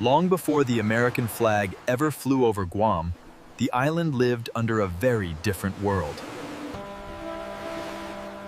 Long before the American flag ever flew over Guam, the island lived under a very different world.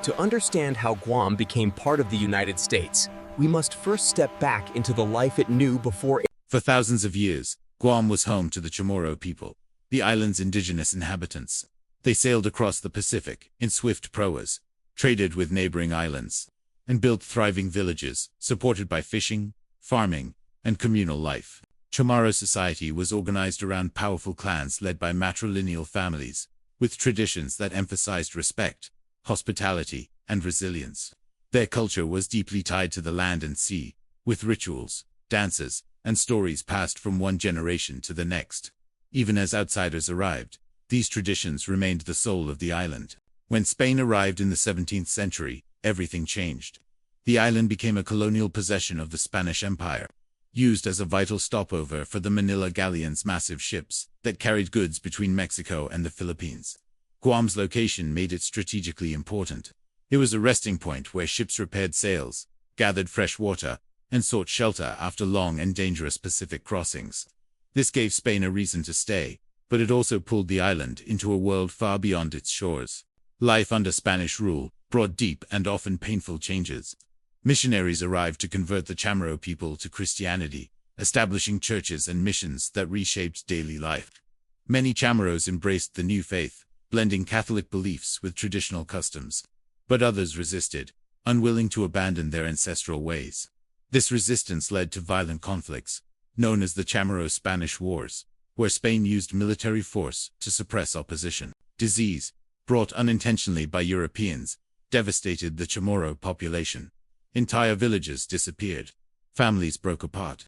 To understand how Guam became part of the United States, we must first step back into the life it knew before. For thousands of years, Guam was home to the Chamorro people, the island's indigenous inhabitants. They sailed across the Pacific in swift proas, traded with neighboring islands, and built thriving villages supported by fishing, farming, and communal life. Chamorro society was organized around powerful clans led by matrilineal families, with traditions that emphasized respect, hospitality, and resilience. Their culture was deeply tied to the land and sea, with rituals, dances, and stories passed from one generation to the next. Even as outsiders arrived, these traditions remained the soul of the island. When Spain arrived in the 17th century, everything changed. The island became a colonial possession of the Spanish Empire, used as a vital stopover for the Manila galleon's massive ships that carried goods between Mexico and the Philippines. Guam's location made it strategically important. It was a resting point where ships repaired sails, gathered fresh water, and sought shelter after long and dangerous Pacific crossings. This gave Spain a reason to stay, but it also pulled the island into a world far beyond its shores. Life under Spanish rule brought deep and often painful changes. Missionaries arrived to convert the Chamorro people to Christianity, establishing churches and missions that reshaped daily life. Many Chamorros embraced the new faith, blending Catholic beliefs with traditional customs. But others resisted, unwilling to abandon their ancestral ways. This resistance led to violent conflicts, known as the Chamorro-Spanish Wars, where Spain used military force to suppress opposition. Disease, brought unintentionally by Europeans, devastated the Chamorro population. Entire villages disappeared. Families broke apart.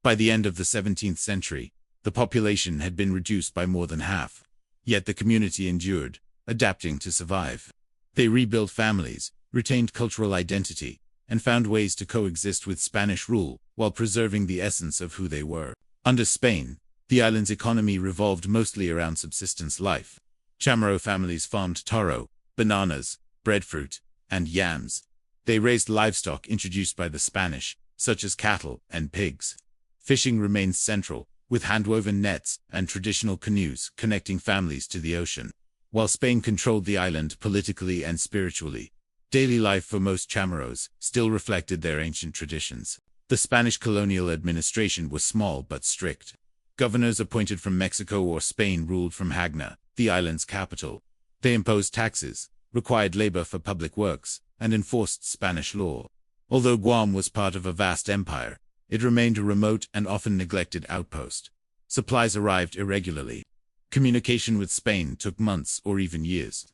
By the end of the 17th century, the population had been reduced by more than half. Yet the community endured, adapting to survive. They rebuilt families, retained cultural identity, and found ways to coexist with Spanish rule while preserving the essence of who they were. Under Spain, the island's economy revolved mostly around subsistence life. Chamorro families farmed taro, bananas, breadfruit, and yams. They raised livestock introduced by the Spanish, such as cattle and pigs. Fishing remained central, with hand-woven nets and traditional canoes connecting families to the ocean. While Spain controlled the island politically and spiritually, daily life for most Chamorros still reflected their ancient traditions. The Spanish colonial administration was small but strict. Governors appointed from Mexico or Spain ruled from Hagna, the island's capital. They imposed taxes, required labor for public works, and enforced Spanish law. Although Guam was part of a vast empire, it remained a remote and often neglected outpost. Supplies arrived irregularly. Communication with Spain took months or even years.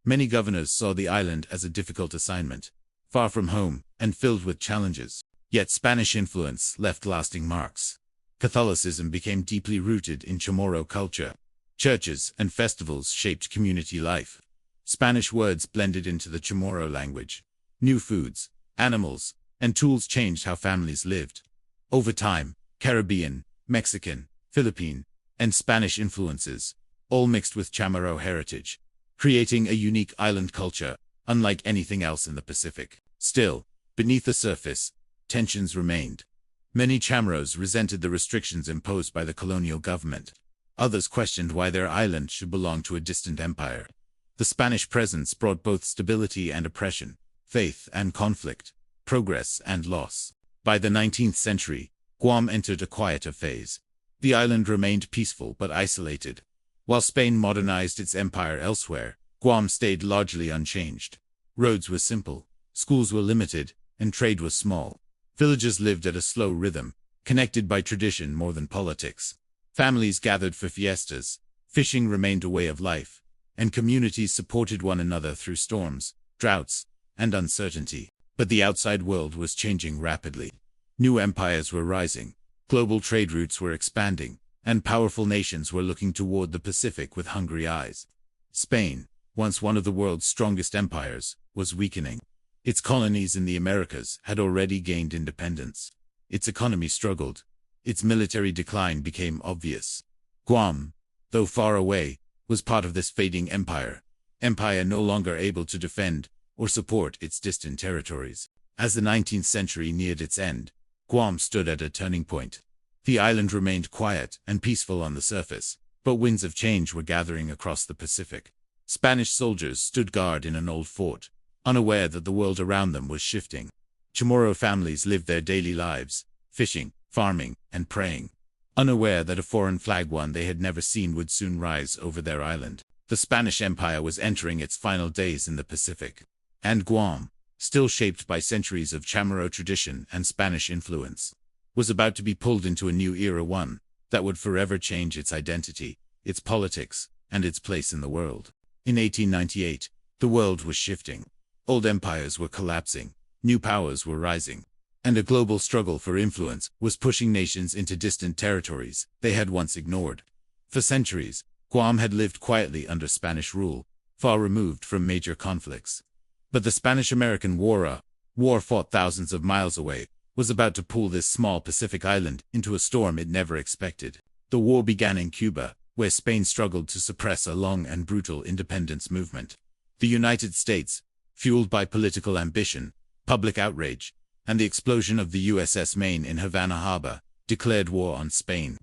Many governors saw the island as a difficult assignment, far from home and filled with challenges. Yet Spanish influence left lasting marks. Catholicism became deeply rooted in Chamorro culture. Churches and festivals shaped community life. Spanish words blended into the Chamorro language. New foods, animals, and tools changed how families lived. Over time, Caribbean, Mexican, Philippine, and Spanish influences all mixed with Chamorro heritage, creating a unique island culture unlike anything else in the Pacific. Still, beneath the surface, tensions remained. Many Chamorros resented the restrictions imposed by the colonial government. Others questioned why their island should belong to a distant empire. The Spanish presence brought both stability and oppression, faith and conflict, progress and loss. By the 19th century, Guam entered a quieter phase. The island remained peaceful but isolated. While Spain modernized its empire elsewhere, Guam stayed largely unchanged. Roads were simple, schools were limited, and trade was small. Villages lived at a slow rhythm, connected by tradition more than politics. Families gathered for fiestas, fishing remained a way of life, and communities supported one another through storms, droughts, and uncertainty. But the outside world was changing rapidly. New empires were rising, global trade routes were expanding, and powerful nations were looking toward the Pacific with hungry eyes. Spain, once one of the world's strongest empires, was weakening. Its colonies in the Americas had already gained independence. Its economy struggled. Its military decline became obvious. Guam, though far away, was part of this fading empire no longer able to defend or support its distant territories. As the 19th century neared its end, Guam stood at a turning point. The island remained quiet and peaceful on the surface, but winds of change were gathering across the Pacific. Spanish soldiers stood guard in an old fort, unaware that the world around them was shifting. Chamorro families lived their daily lives, fishing, farming, and praying, unaware that a foreign flag, one they had never seen, would soon rise over their island. The Spanish Empire was entering its final days in the Pacific, and Guam, still shaped by centuries of Chamorro tradition and Spanish influence, was about to be pulled into a new era, one that would forever change its identity, its politics, and its place in the world. In 1898, the world was shifting. Old empires were collapsing, new powers were rising, and a global struggle for influence was pushing nations into distant territories they had once ignored. For centuries, Guam had lived quietly under Spanish rule, far removed from major conflicts. But the Spanish-American war fought thousands of miles away, was about to pull this small Pacific island into a storm it never expected. The war began in Cuba, where Spain struggled to suppress a long and brutal independence movement. The United States, fueled by political ambition, public outrage, and the explosion of the USS Maine in Havana Harbor, declared war on Spain.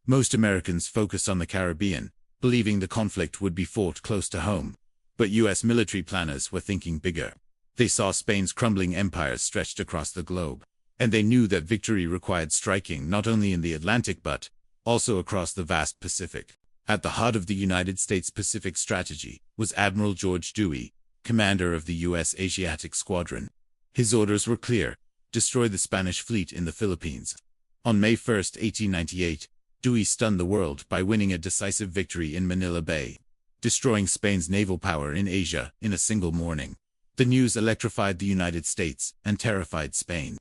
Most Americans focused on the Caribbean, believing the conflict would be fought close to home. But U.S. military planners were thinking bigger. They saw Spain's crumbling empire stretched across the globe, and they knew that victory required striking not only in the Atlantic but also across the vast Pacific. At the heart of the United States Pacific strategy was Admiral George Dewey, commander of the U.S. Asiatic Squadron. His orders were clear: destroy the Spanish fleet in the Philippines. On May 1, 1898, Dewey stunned the world by winning a decisive victory in Manila Bay, destroying Spain's naval power in Asia in a single morning. The news electrified the United States and terrified Spain.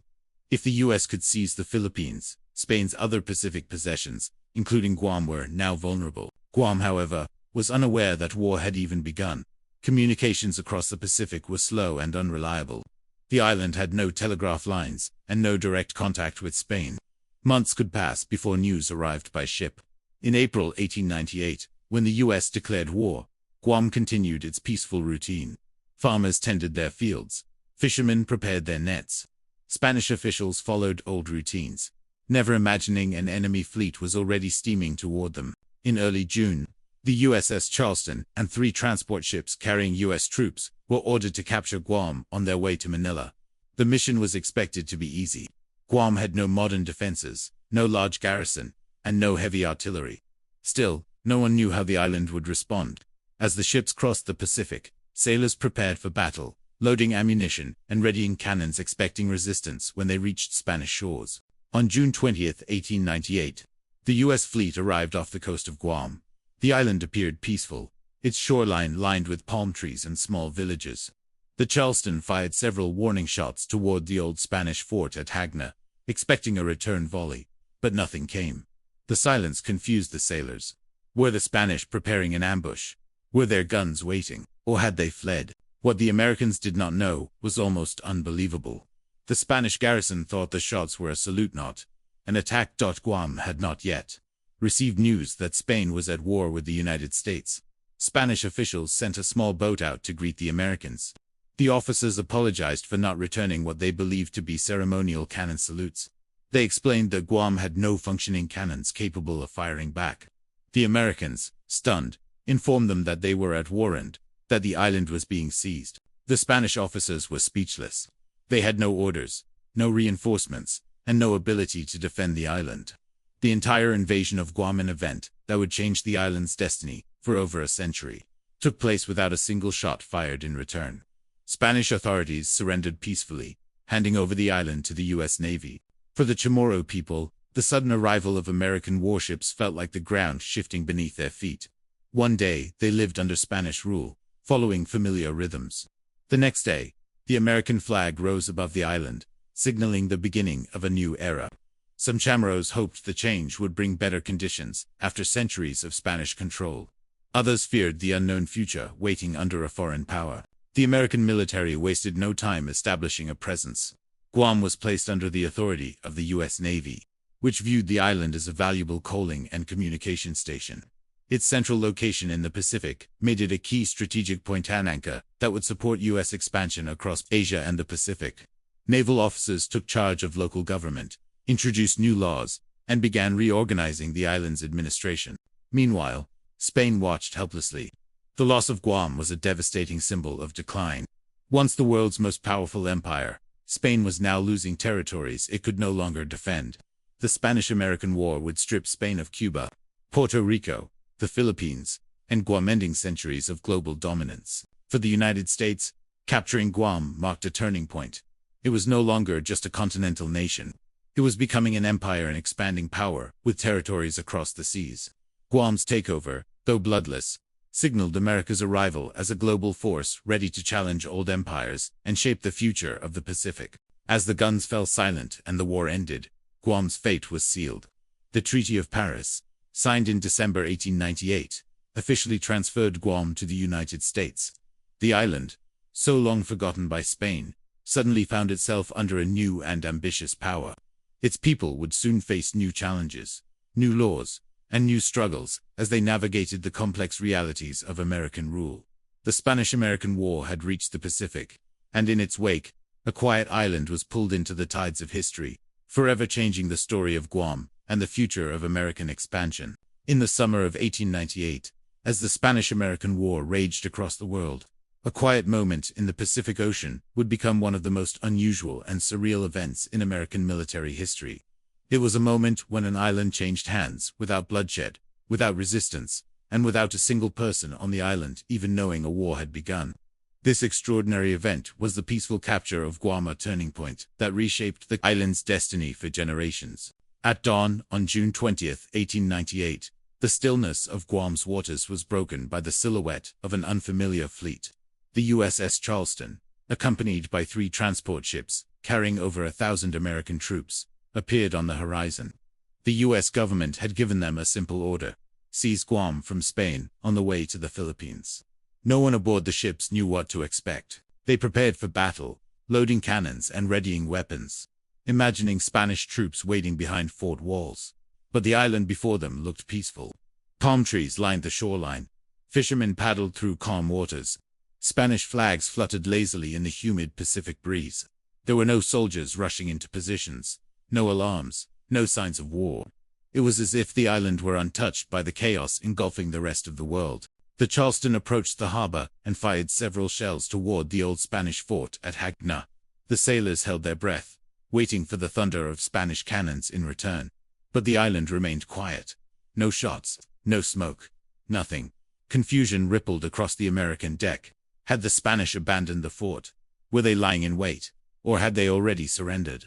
If the U.S. could seize the Philippines, Spain's other Pacific possessions, including Guam, were now vulnerable. Guam, however, was unaware that war had even begun. Communications across the Pacific were slow and unreliable. The island had no telegraph lines and no direct contact with Spain. Months could pass before news arrived by ship. In April 1898, when the U.S. declared war, Guam continued its peaceful routine. Farmers tended their fields. Fishermen prepared their nets. Spanish officials followed old routines, never imagining an enemy fleet was already steaming toward them. In early June, the USS Charleston and 3 transport ships carrying U.S. troops were ordered to capture Guam on their way to Manila. The mission was expected to be easy. Guam had no modern defenses, no large garrison, and no heavy artillery. Still, no one knew how the island would respond. As the ships crossed the Pacific, sailors prepared for battle, loading ammunition and readying cannons, expecting resistance when they reached Spanish shores. On June 20, 1898, the U.S. fleet arrived off the coast of Guam. The island appeared peaceful, its shoreline lined with palm trees and small villages. The Charleston fired several warning shots toward the old Spanish fort at Hagna, expecting a return volley, but nothing came. The silence confused the sailors. Were the Spanish preparing an ambush? Were their guns waiting, or had they fled? What the Americans did not know was almost unbelievable. The Spanish garrison thought the shots were a salute, not an attack. Guam had not yet received news that Spain was at war with the United States. Spanish officials sent a small boat out to greet the Americans. The officers apologized for not returning what they believed to be ceremonial cannon salutes. They explained that Guam had no functioning cannons capable of firing back. The Americans, stunned, informed them that they were at war and that the island was being seized. The Spanish officers were speechless. They had no orders, no reinforcements, and no ability to defend the island. The entire invasion of Guam, an event that would change the island's destiny for over a century, took place without a single shot fired in return. Spanish authorities surrendered peacefully, handing over the island to the U.S. Navy. For the Chamorro people, the sudden arrival of American warships felt like the ground shifting beneath their feet. One day, they lived under Spanish rule, following familiar rhythms. The next day, the American flag rose above the island, signaling the beginning of a new era. Some Chamorros hoped the change would bring better conditions after centuries of Spanish control. Others feared the unknown future waiting under a foreign power. The American military wasted no time establishing a presence. Guam was placed under the authority of the U.S. Navy, which viewed the island as a valuable coaling and communication station. Its central location in the Pacific made it a key strategic point and anchor that would support U.S. expansion across Asia and the Pacific. Naval officers took charge of local government, introduced new laws, and began reorganizing the island's administration. Meanwhile, Spain watched helplessly. The loss of Guam was a devastating symbol of decline. Once the world's most powerful empire, Spain was now losing territories it could no longer defend. The Spanish-American War would strip Spain of Cuba, Puerto Rico, the Philippines, and Guam, ending centuries of global dominance. For the United States, capturing Guam marked a turning point. It was no longer just a continental nation. It was becoming an empire in expanding power, with territories across the seas. Guam's takeover, though bloodless, signaled America's arrival as a global force ready to challenge old empires and shape the future of the Pacific. As the guns fell silent and the war ended, Guam's fate was sealed. The Treaty of Paris, signed in December 1898, officially transferred Guam to the United States. The island, so long forgotten by Spain, suddenly found itself under a new and ambitious power. Its people would soon face new challenges, new laws, and new struggles as they navigated the complex realities of American rule. The Spanish-American War had reached the Pacific, and in its wake, a quiet island was pulled into the tides of history, forever changing the story of Guam and the future of American expansion. In the summer of 1898, as the Spanish-American War raged across the world, a quiet moment in the Pacific Ocean would become one of the most unusual and surreal events in American military history. It was a moment when an island changed hands without bloodshed, without resistance, and without a single person on the island even knowing a war had begun. This extraordinary event was the peaceful capture of Guam, a turning point that reshaped the island's destiny for generations. At dawn on June 20, 1898, the stillness of Guam's waters was broken by the silhouette of an unfamiliar fleet. The USS Charleston, accompanied by 3 transport ships carrying over 1,000 American troops, appeared on the horizon. The U.S. government had given them a simple order: seize Guam from Spain on the way to the Philippines. No one aboard the ships knew what to expect. They prepared for battle, loading cannons and readying weapons, imagining Spanish troops waiting behind fort walls. But the island before them looked peaceful. Palm trees lined the shoreline. Fishermen paddled through calm waters. Spanish flags fluttered lazily in the humid Pacific breeze. There were no soldiers rushing into positions, no alarms, no signs of war. It was as if the island were untouched by the chaos engulfing the rest of the world. The Charleston approached the harbor and fired several shells toward the old Spanish fort at Hagna. The sailors held their breath, waiting for the thunder of Spanish cannons in return. But the island remained quiet. No shots, no smoke, nothing. Confusion rippled across the American deck. Had the Spanish abandoned the fort? Were they lying in wait? Or had they already surrendered?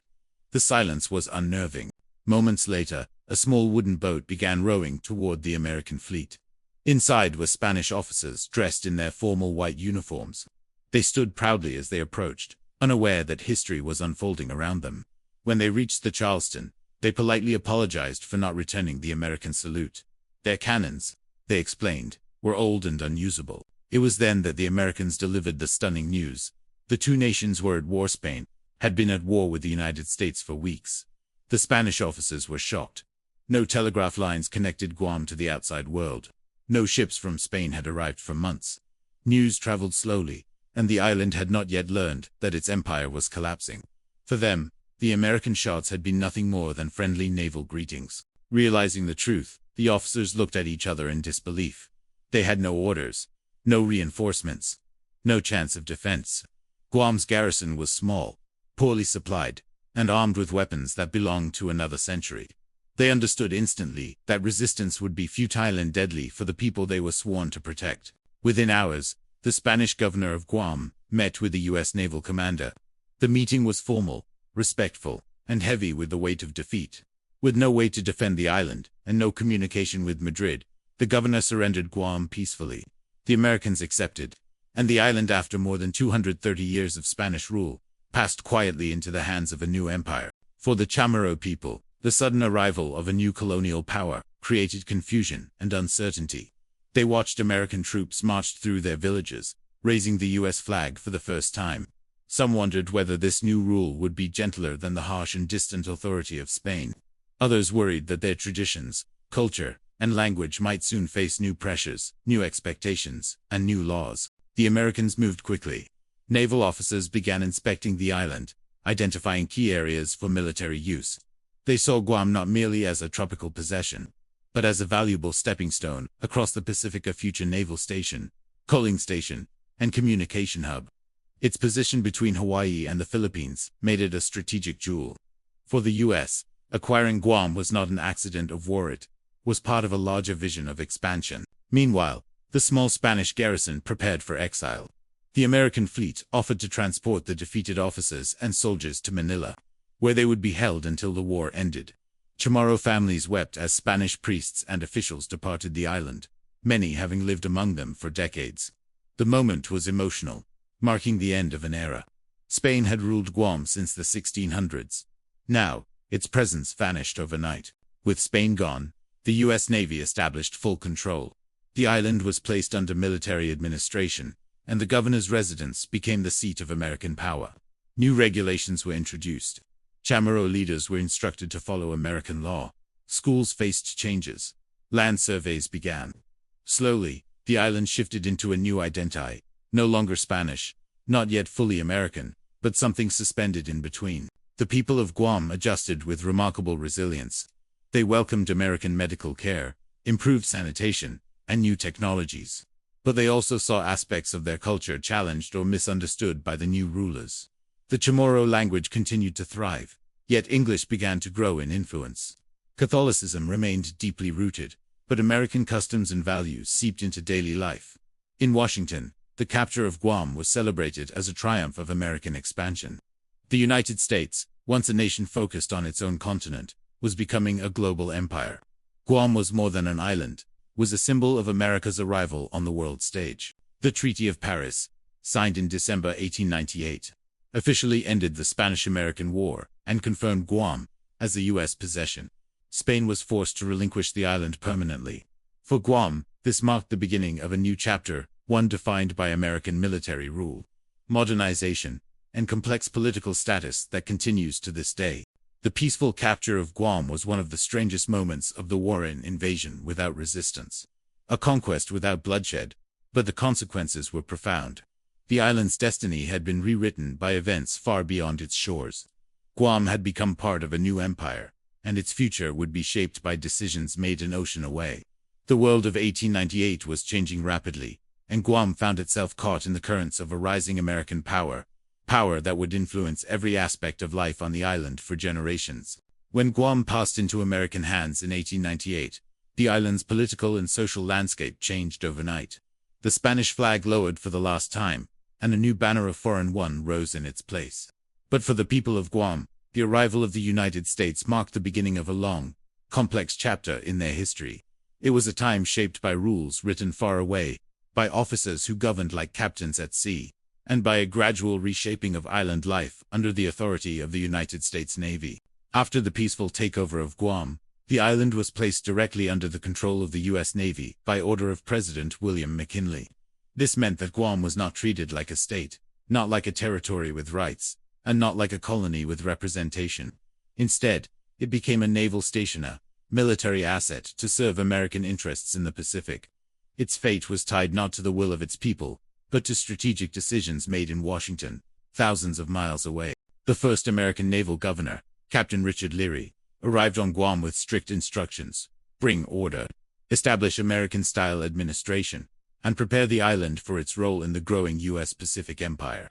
The silence was unnerving. Moments later, a small wooden boat began rowing toward the American fleet. Inside were Spanish officers dressed in their formal white uniforms. They stood proudly as they approached, unaware that history was unfolding around them. When they reached the Charleston, they politely apologized for not returning the American salute. Their cannons, they explained, were old and unusable. It was then that the Americans delivered the stunning news. The two nations were at war. Spain had been at war with the United States for weeks. The Spanish officers were shocked. No telegraph lines connected Guam to the outside world. No ships from Spain had arrived for months. News traveled slowly, and the island had not yet learned that its empire was collapsing. For them, the American shots had been nothing more than friendly naval greetings. Realizing the truth, the officers looked at each other in disbelief. They had no orders, no reinforcements, no chance of defense. Guam's garrison was small, poorly supplied, and armed with weapons that belonged to another century. They understood instantly that resistance would be futile and deadly for the people they were sworn to protect. Within hours, the Spanish governor of Guam met with the U.S. naval commander. The meeting was formal, respectful, and heavy with the weight of defeat. With no way to defend the island, and no communication with Madrid, the governor surrendered Guam peacefully. The Americans accepted, and the island, after more than 230 years of Spanish rule, passed quietly into the hands of a new empire. For the Chamorro people, the sudden arrival of a new colonial power created confusion and uncertainty. They watched American troops march through their villages, raising the U.S. flag for the first time. Some wondered whether this new rule would be gentler than the harsh and distant authority of Spain. Others worried that their traditions, culture, and language might soon face new pressures, new expectations, and new laws. The Americans moved quickly. Naval officers began inspecting the island, identifying key areas for military use. They saw Guam not merely as a tropical possession, but as a valuable stepping stone across the Pacific, a future naval station, coaling station, and communication hub. Its position between Hawaii and the Philippines made it a strategic jewel. For the U.S., acquiring Guam was not an accident of war, it was part of a larger vision of expansion. Meanwhile, the small Spanish garrison prepared for exile. The American fleet offered to transport the defeated officers and soldiers to Manila, where they would be held until the war ended. Chamorro families wept as Spanish priests and officials departed the island, many having lived among them for decades. The moment was emotional, marking the end of an era. Spain had ruled Guam since the 1600s. Now, its presence vanished overnight. With Spain gone, the U.S. Navy established full control. The island was placed under military administration, and the governor's residence became the seat of American power. New regulations were introduced. Chamorro leaders were instructed to follow American law. Schools faced changes. Land surveys began. Slowly, the island shifted into a new identity, no longer Spanish, not yet fully American, but something suspended in between. The people of Guam adjusted with remarkable resilience. They welcomed American medical care, improved sanitation, and new technologies. But they also saw aspects of their culture challenged or misunderstood by the new rulers. The Chamorro language continued to thrive, yet English began to grow in influence. Catholicism remained deeply rooted, but American customs and values seeped into daily life. In Washington, the capture of Guam was celebrated as a triumph of American expansion. The United States, once a nation focused on its own continent, was becoming a global empire. Guam was more than an island, was a symbol of America's arrival on the world stage. The Treaty of Paris, signed in December 1898, officially ended the Spanish-American War and confirmed Guam as a U.S. possession. Spain was forced to relinquish the island permanently. For Guam, this marked the beginning of a new chapter, one defined by American military rule, modernization, and complex political status that continues to this day. The peaceful capture of Guam was one of the strangest moments of the war, an invasion without resistance, a conquest without bloodshed, but the consequences were profound. The island's destiny had been rewritten by events far beyond its shores. Guam had become part of a new empire, and its future would be shaped by decisions made an ocean away. The world of 1898 was changing rapidly, and Guam found itself caught in the currents of a rising American power that would influence every aspect of life on the island for generations. When Guam passed into American hands in 1898, the island's political and social landscape changed overnight. The Spanish flag lowered for the last time, and a new banner of foreign one rose in its place. But for the people of Guam, the arrival of the United States marked the beginning of a long, complex chapter in their history. It was a time shaped by rules written far away, by officers who governed like captains at sea, and by a gradual reshaping of island life under the authority of the United States Navy. After the peaceful takeover of Guam, the island was placed directly under the control of the U.S. Navy by order of President William McKinley. This meant that Guam was not treated like a state, not like a territory with rights, and not like a colony with representation. Instead, it became a naval station, a military asset to serve American interests in the Pacific. Its fate was tied not to the will of its people, but to strategic decisions made in Washington, thousands of miles away. The first American naval governor, Captain Richard Leary, arrived on Guam with strict instructions: bring order, establish American-style administration, and prepare the island for its role in the growing U.S. Pacific Empire.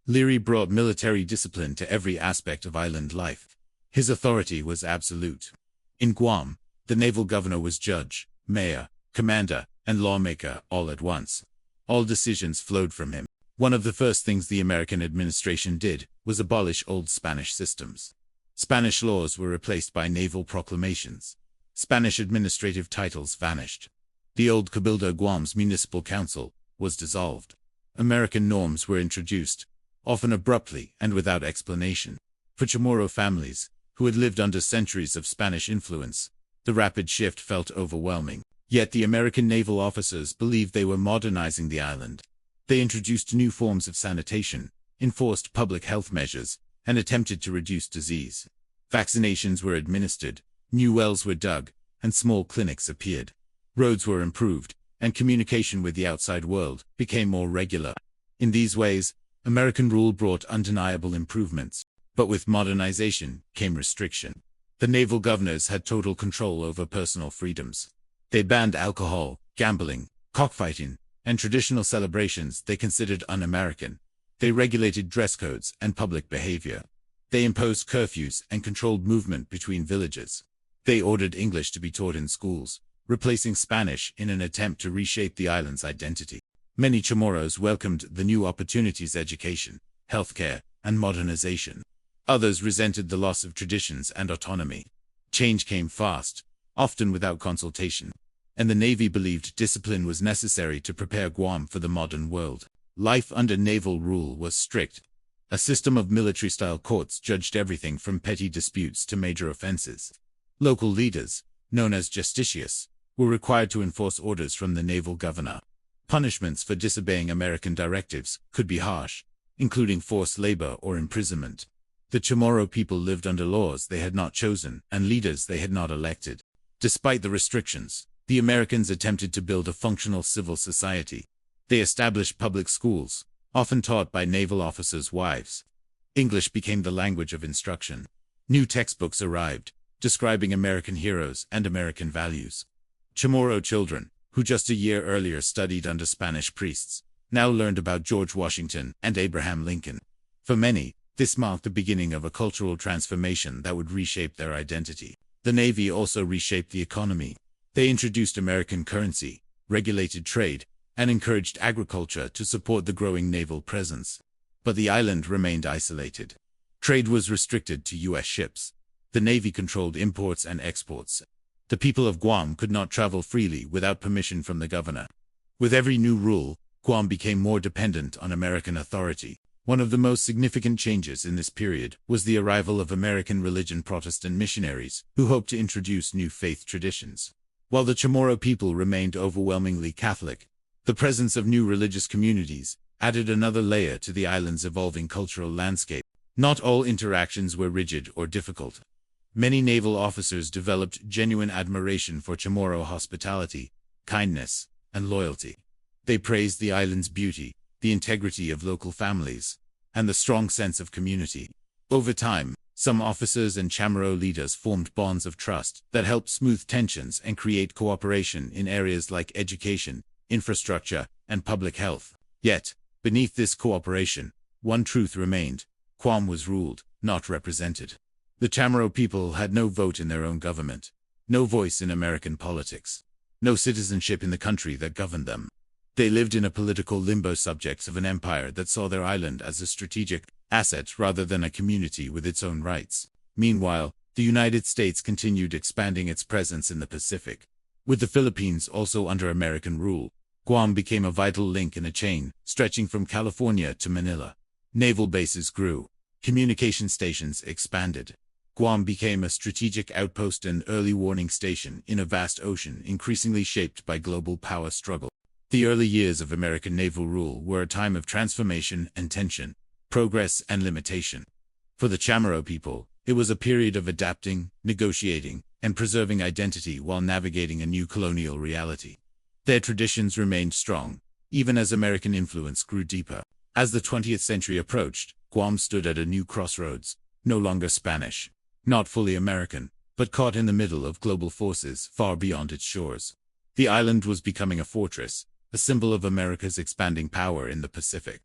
Leary brought military discipline to every aspect of island life. His authority was absolute. In Guam, the naval governor was judge, mayor, commander, and lawmaker all at once. All decisions flowed from him. One of the first things the American administration did was abolish old Spanish systems. Spanish laws were replaced by naval proclamations. Spanish administrative titles vanished. The old Cabildo, Guam's municipal council, was dissolved. American norms were introduced, often abruptly and without explanation. For Chamorro families, who had lived under centuries of Spanish influence, the rapid shift felt overwhelming. Yet the American naval officers believed they were modernizing the island. They introduced new forms of sanitation, enforced public health measures, and attempted to reduce disease. Vaccinations were administered, new wells were dug, and small clinics appeared. Roads were improved, and communication with the outside world became more regular. In these ways, American rule brought undeniable improvements. But with modernization came restriction. The naval governors had total control over personal freedoms. They banned alcohol, gambling, cockfighting, and traditional celebrations they considered un-American. They regulated dress codes and public behavior. They imposed curfews and controlled movement between villages. They ordered English to be taught in schools, replacing Spanish in an attempt to reshape the island's identity. Many Chamorros welcomed the new opportunities: education, healthcare, and modernization. Others resented the loss of traditions and autonomy. Change came fast, often without consultation, and the Navy believed discipline was necessary to prepare Guam for the modern world. Life under naval rule was strict. A system of military-style courts judged everything from petty disputes to major offenses. Local leaders, known as justicias, were required to enforce orders from the naval governor. Punishments for disobeying American directives could be harsh, including forced labor or imprisonment. The Chamorro people lived under laws they had not chosen and leaders they had not elected. Despite the restrictions, the Americans attempted to build a functional civil society. They established public schools, often taught by naval officers' wives. English became the language of instruction. New textbooks arrived, describing American heroes and American values. Chamorro children, who just a year earlier studied under Spanish priests, now learned about George Washington and Abraham Lincoln. For many, this marked the beginning of a cultural transformation that would reshape their identity. The Navy also reshaped the economy. They introduced American currency, regulated trade, and encouraged agriculture to support the growing naval presence. But the island remained isolated. Trade was restricted to U.S. ships. The Navy controlled imports and exports. The people of Guam could not travel freely without permission from the governor. With every new rule, Guam became more dependent on American authority. One of the most significant changes in this period was the arrival of American religion Protestant missionaries, who hoped to introduce new faith traditions. While the Chamorro people remained overwhelmingly Catholic, the presence of new religious communities added another layer to the island's evolving cultural landscape. Not all interactions were rigid or difficult. Many naval officers developed genuine admiration for Chamorro hospitality, kindness, and loyalty. They praised the island's beauty, the integrity of local families, and the strong sense of community. Over time, some officers and Chamorro leaders formed bonds of trust that helped smooth tensions and create cooperation in areas like education, infrastructure, and public health. Yet, beneath this cooperation, one truth remained: Guam was ruled, not represented. The Chamorro people had no vote in their own government, no voice in American politics, no citizenship in the country that governed them. They lived in a political limbo, subjects of an empire that saw their island as a strategic asset rather than a community with its own rights. Meanwhile, the United States continued expanding its presence in the Pacific. With the Philippines also under American rule, Guam became a vital link in a chain stretching from California to Manila. Naval bases grew. Communication stations expanded. Guam became a strategic outpost and early warning station in a vast ocean increasingly shaped by global power struggle. The early years of American naval rule were a time of transformation and tension, progress and limitation. For the Chamorro people, it was a period of adapting, negotiating, and preserving identity while navigating a new colonial reality. Their traditions remained strong, even as American influence grew deeper. As the 20th century approached, Guam stood at a new crossroads, no longer Spanish, not fully American, but caught in the middle of global forces far beyond its shores. The island was becoming a fortress, a symbol of America's expanding power in the Pacific.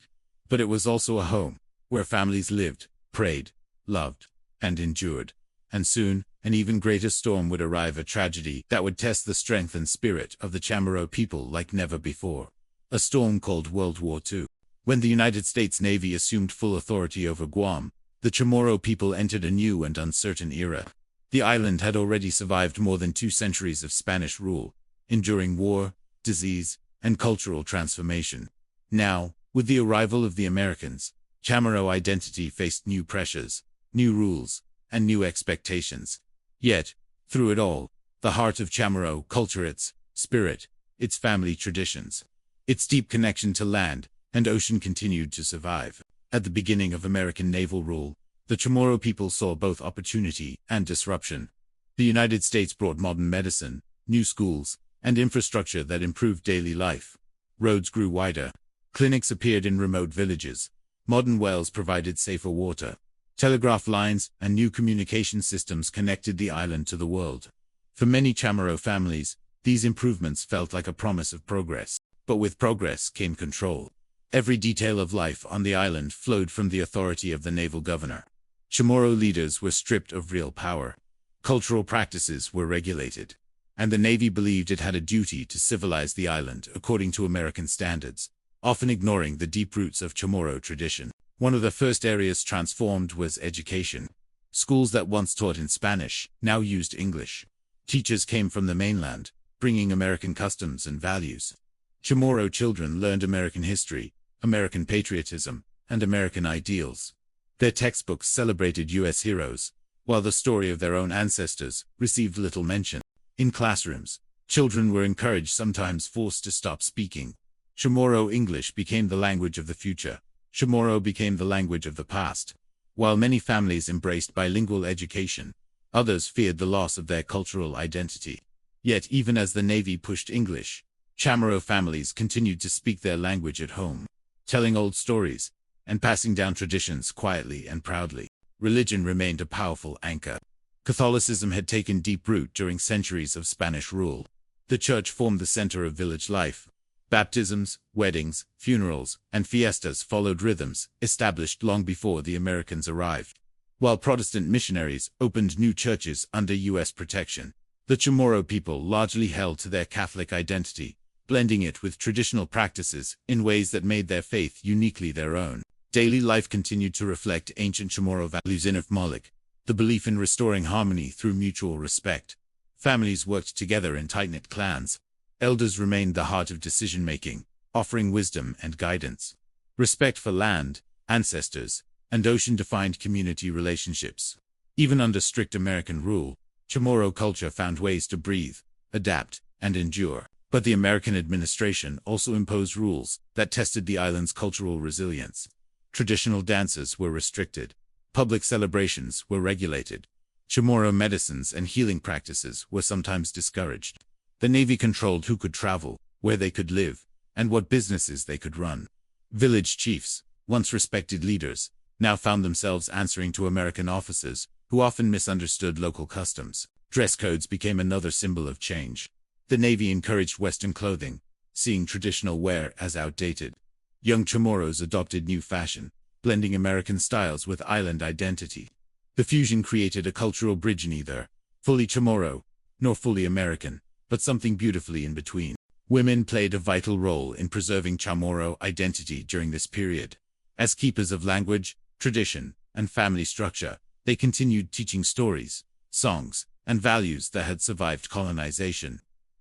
But it was also a home, where families lived, prayed, loved, and endured. And soon, an even greater storm would arrive, a tragedy that would test the strength and spirit of the Chamorro people like never before. A storm called World War II. When the United States Navy assumed full authority over Guam, the Chamorro people entered a new and uncertain era. The island had already survived more than 2 centuries of Spanish rule, enduring war, disease, and cultural transformation. Now, with the arrival of the Americans, Chamorro identity faced new pressures, new rules, and new expectations. Yet, through it all, the heart of Chamorro culture, its spirit, its family traditions, its deep connection to land and ocean continued to survive. At the beginning of American naval rule, the Chamorro people saw both opportunity and disruption. The United States brought modern medicine, new schools, and infrastructure that improved daily life. Roads grew wider. Clinics appeared in remote villages. Modern wells provided safer water. Telegraph lines and new communication systems connected the island to the world. For many Chamorro families, these improvements felt like a promise of progress. But with progress came control. Every detail of life on the island flowed from the authority of the naval governor. Chamorro leaders were stripped of real power. Cultural practices were regulated, and the Navy believed it had a duty to civilize the island according to American standards, often ignoring the deep roots of Chamorro tradition. One of the first areas transformed was education. Schools that once taught in Spanish now used English. Teachers came from the mainland, bringing American customs and values. Chamorro children learned American history, American patriotism, and American ideals. Their textbooks celebrated U.S. heroes, while the story of their own ancestors received little mention. In classrooms, children were encouraged, sometimes forced, to stop speaking. Chamorro English became the language of the future. Chamorro became the language of the past. While many families embraced bilingual education, others feared the loss of their cultural identity. Yet even as the Navy pushed English, Chamorro families continued to speak their language at home, telling old stories and passing down traditions quietly and proudly. Religion remained a powerful anchor. Catholicism had taken deep root during centuries of Spanish rule. The church formed the center of village life. Baptisms, weddings, funerals, and fiestas followed rhythms established long before the Americans arrived. While Protestant missionaries opened new churches under U.S. protection, the Chamorro people largely held to their Catholic identity, blending it with traditional practices in ways that made their faith uniquely their own. Daily life continued to reflect ancient Chamorro values in Malik, the belief in restoring harmony through mutual respect. Families worked together in tight-knit clans. Elders remained the heart of decision-making, offering wisdom and guidance. Respect for land, ancestors, and ocean defined community relationships. Even under strict American rule, Chamorro culture found ways to breathe, adapt, and endure. But the American administration also imposed rules that tested the island's cultural resilience. Traditional dances were restricted. Public celebrations were regulated. Chamorro medicines and healing practices were sometimes discouraged. The Navy controlled who could travel, where they could live, and what businesses they could run. Village chiefs, once respected leaders, now found themselves answering to American officers who often misunderstood local customs. Dress codes became another symbol of change. The Navy encouraged Western clothing, seeing traditional wear as outdated. Young Chamorros adopted new fashion, blending American styles with island identity. The fusion created a cultural bridge, neither fully Chamorro nor fully American, but something beautifully in between. Women played a vital role in preserving Chamorro identity during this period. As keepers of language, tradition, and family structure, they continued teaching stories, songs, and values that had survived colonization.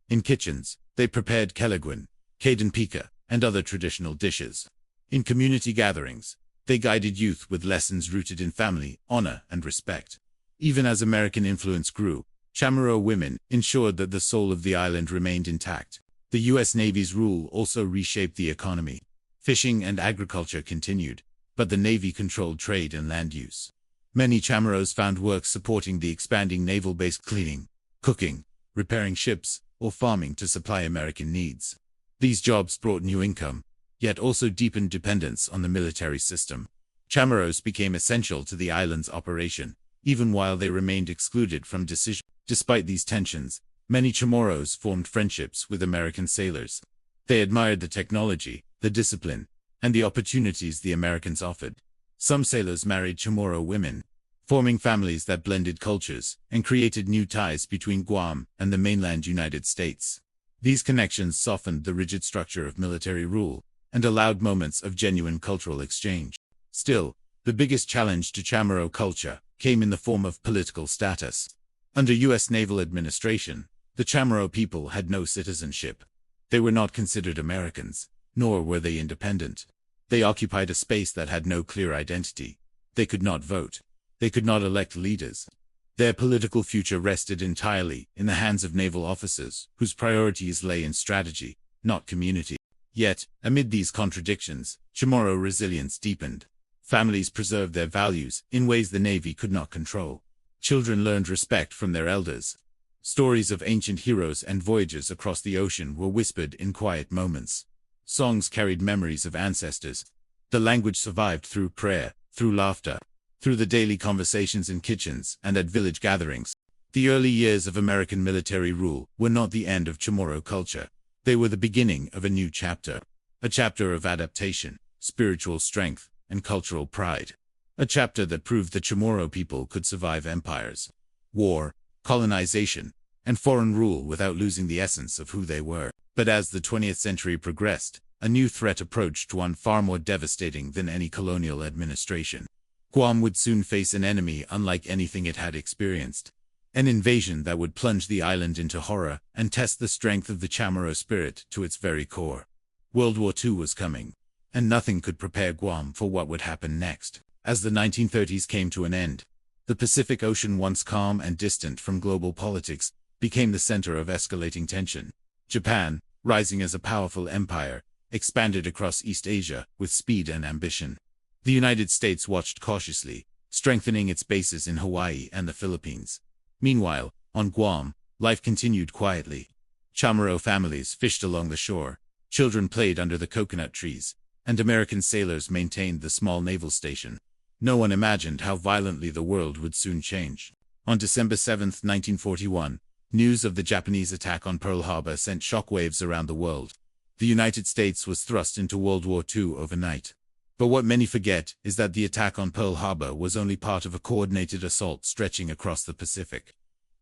In kitchens, they prepared kelaguen, caden pica, and other traditional dishes. In community gatherings, they guided youth with lessons rooted in family, honor, and respect. Even as American influence grew, Chamorro women ensured that the soul of the island remained intact. The U.S. Navy's rule also reshaped the economy. Fishing and agriculture continued, but the Navy controlled trade and land use. Many Chamorros found work supporting the expanding naval base, cleaning, cooking, repairing ships, or farming to supply American needs. These jobs brought new income, yet also deepened dependence on the military system. Chamorros became essential to the island's operation, even while they remained excluded from decisions. Despite these tensions, many Chamorros formed friendships with American sailors. They admired the technology, the discipline, and the opportunities the Americans offered. Some sailors married Chamorro women, forming families that blended cultures and created new ties between Guam and the mainland United States. These connections softened the rigid structure of military rule and allowed moments of genuine cultural exchange. Still, the biggest challenge to Chamorro culture came in the form of political status. Under U.S. naval administration, the Chamorro people had no citizenship. They were not considered Americans, nor were they independent. They occupied a space that had no clear identity. They could not vote. They could not elect leaders. Their political future rested entirely in the hands of naval officers whose priorities lay in strategy, not community. Yet, amid these contradictions, Chamorro resilience deepened. Families preserved their values in ways the Navy could not control. Children learned respect from their elders. Stories of ancient heroes and voyages across the ocean were whispered in quiet moments. Songs carried memories of ancestors. The language survived through prayer, through laughter, through the daily conversations in kitchens and at village gatherings. The early years of American military rule were not the end of Chamorro culture. They were the beginning of a new chapter. A chapter of adaptation, spiritual strength, and cultural pride. A chapter that proved the Chamorro people could survive empires, war, colonization, and foreign rule without losing the essence of who they were. But as the 20th century progressed, a new threat approached, one far more devastating than any colonial administration. Guam would soon face an enemy unlike anything it had experienced. An invasion that would plunge the island into horror and test the strength of the Chamorro spirit to its very core. World War II was coming, and nothing could prepare Guam for what would happen next. As the 1930s came to an end, the Pacific Ocean, once calm and distant from global politics, became the center of escalating tension. Japan, rising as a powerful empire, expanded across East Asia with speed and ambition. The United States watched cautiously, strengthening its bases in Hawaii and the Philippines. Meanwhile, on Guam, life continued quietly. Chamorro families fished along the shore, children played under the coconut trees, and American sailors maintained the small naval station. No one imagined how violently the world would soon change. On December 7, 1941, news of the Japanese attack on Pearl Harbor sent shockwaves around the world. The United States was thrust into World War II overnight. But what many forget is that the attack on Pearl Harbor was only part of a coordinated assault stretching across the Pacific.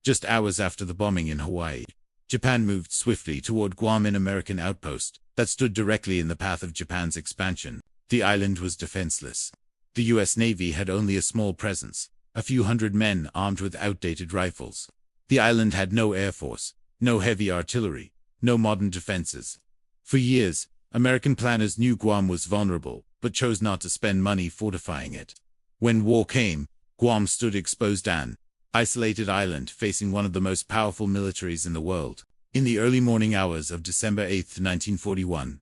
Just hours after the bombing in Hawaii, Japan moved swiftly toward Guam, an American outpost that stood directly in the path of Japan's expansion. The island was defenseless. The U.S. Navy had only a small presence, a few hundred men armed with outdated rifles. The island had no air force, no heavy artillery, no modern defenses. For years, American planners knew Guam was vulnerable, but chose not to spend money fortifying it. When war came, Guam stood exposed, an isolated island facing one of the most powerful militaries in the world. In the early morning hours of December 8, 1941,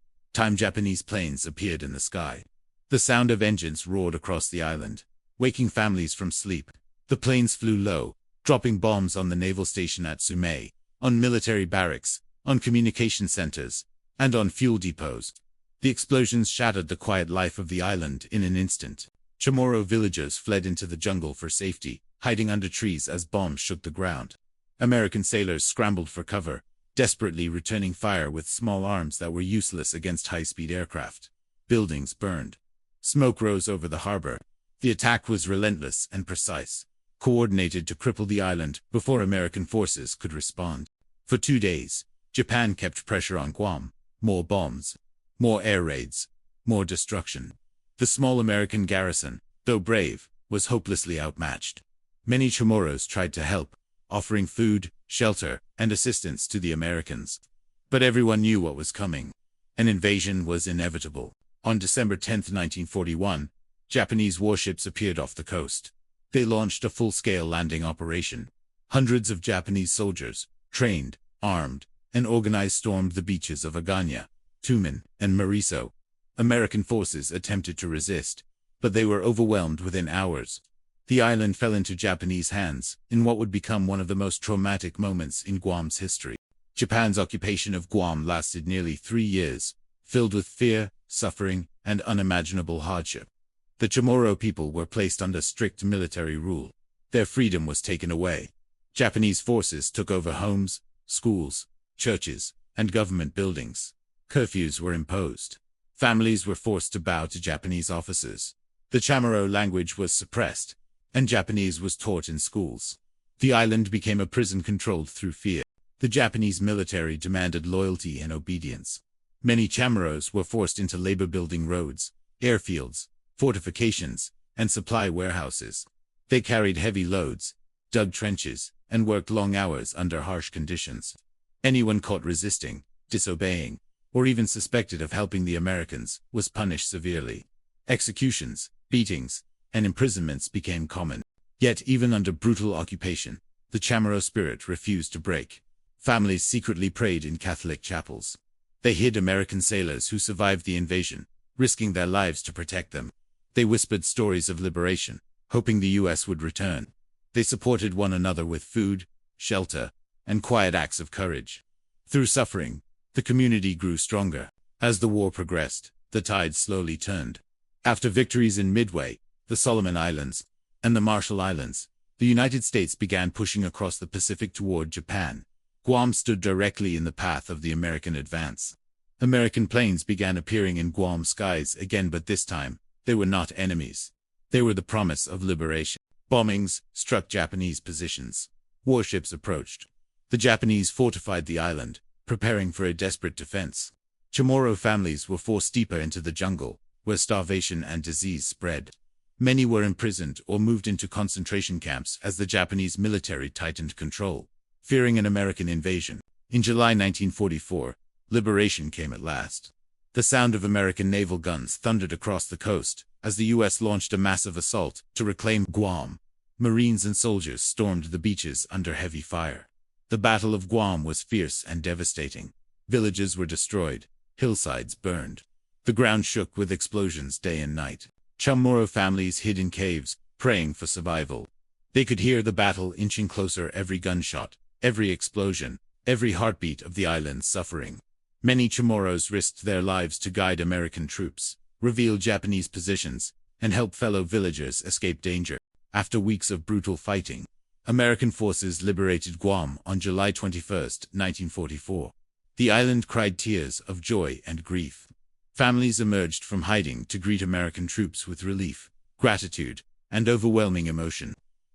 Japanese planes appeared in the sky. The sound of engines roared across the island, waking families from sleep. The planes flew low, dropping bombs on the naval station at Sume, on military barracks, on communication centers, and on fuel depots. The explosions shattered the quiet life of the island in an instant. Chamorro villagers fled into the jungle for safety, hiding under trees as bombs shook the ground. American sailors scrambled for cover, desperately returning fire with small arms that were useless against high-speed aircraft. Buildings burned. Smoke rose over the harbor. The attack was relentless and precise, coordinated to cripple the island before American forces could respond. For 2 days, Japan kept pressure on Guam. More bombs, more air raids, more destruction. The small American garrison, though brave, was hopelessly outmatched. Many Chamorros tried to help, offering food, shelter, and assistance to the Americans. But everyone knew what was coming. An invasion was inevitable. On December 10, 1941, Japanese warships appeared off the coast. They launched a full-scale landing operation. Hundreds of Japanese soldiers, trained, armed, and organized, stormed the beaches of Agana, Tumen, and Mariso. American forces attempted to resist, but they were overwhelmed within hours. The island fell into Japanese hands in what would become one of the most traumatic moments in Guam's history. Japan's occupation of Guam lasted nearly 3 years, filled with fear, suffering, and unimaginable hardship. The Chamorro people were placed under strict military rule. Their freedom was taken away. Japanese forces took over homes, schools, churches, and government buildings. Curfews were imposed. Families were forced to bow to Japanese officers. The Chamorro language was suppressed, and Japanese was taught in schools. The island became a prison controlled through fear. The Japanese military demanded loyalty and obedience. Many Chamorros were forced into labor building roads, airfields, fortifications, and supply warehouses. They carried heavy loads, dug trenches, and worked long hours under harsh conditions. Anyone caught resisting, disobeying, or even suspected of helping the Americans was punished severely. Executions, beatings, and imprisonments became common. Yet even under brutal occupation, the Chamorro spirit refused to break. Families secretly prayed in Catholic chapels. They hid American sailors who survived the invasion, risking their lives to protect them. They whispered stories of liberation, hoping the U.S. would return. They supported one another with food, shelter, and quiet acts of courage. Through suffering, the community grew stronger. As the war progressed, the tide slowly turned. After victories in Midway, the Solomon Islands, and the Marshall Islands, the United States began pushing across the Pacific toward Japan. Guam stood directly in the path of the American advance. American planes began appearing in Guam skies again, but this time, they were not enemies. They were the promise of liberation. Bombings struck Japanese positions. Warships approached. The Japanese fortified the island, preparing for a desperate defense. Chamorro families were forced deeper into the jungle, where starvation and disease spread. Many were imprisoned or moved into concentration camps as the Japanese military tightened control, fearing an American invasion. In July 1944, liberation came at last. The sound of American naval guns thundered across the coast as the U.S. launched a massive assault to reclaim Guam. Marines and soldiers stormed the beaches under heavy fire. The Battle of Guam was fierce and devastating. Villages were destroyed, hillsides burned. The ground shook with explosions day and night. Chamorro families hid in caves, praying for survival. They could hear the battle inching closer, every gunshot, every explosion, every heartbeat of the island's suffering. Many Chamorros risked their lives to guide American troops, reveal Japanese positions, and help fellow villagers escape danger. After weeks of brutal fighting, American forces liberated Guam on July 21, 1944. The island cried tears of joy and grief. Families emerged from hiding to greet American troops with relief, gratitude, and overwhelming emotion.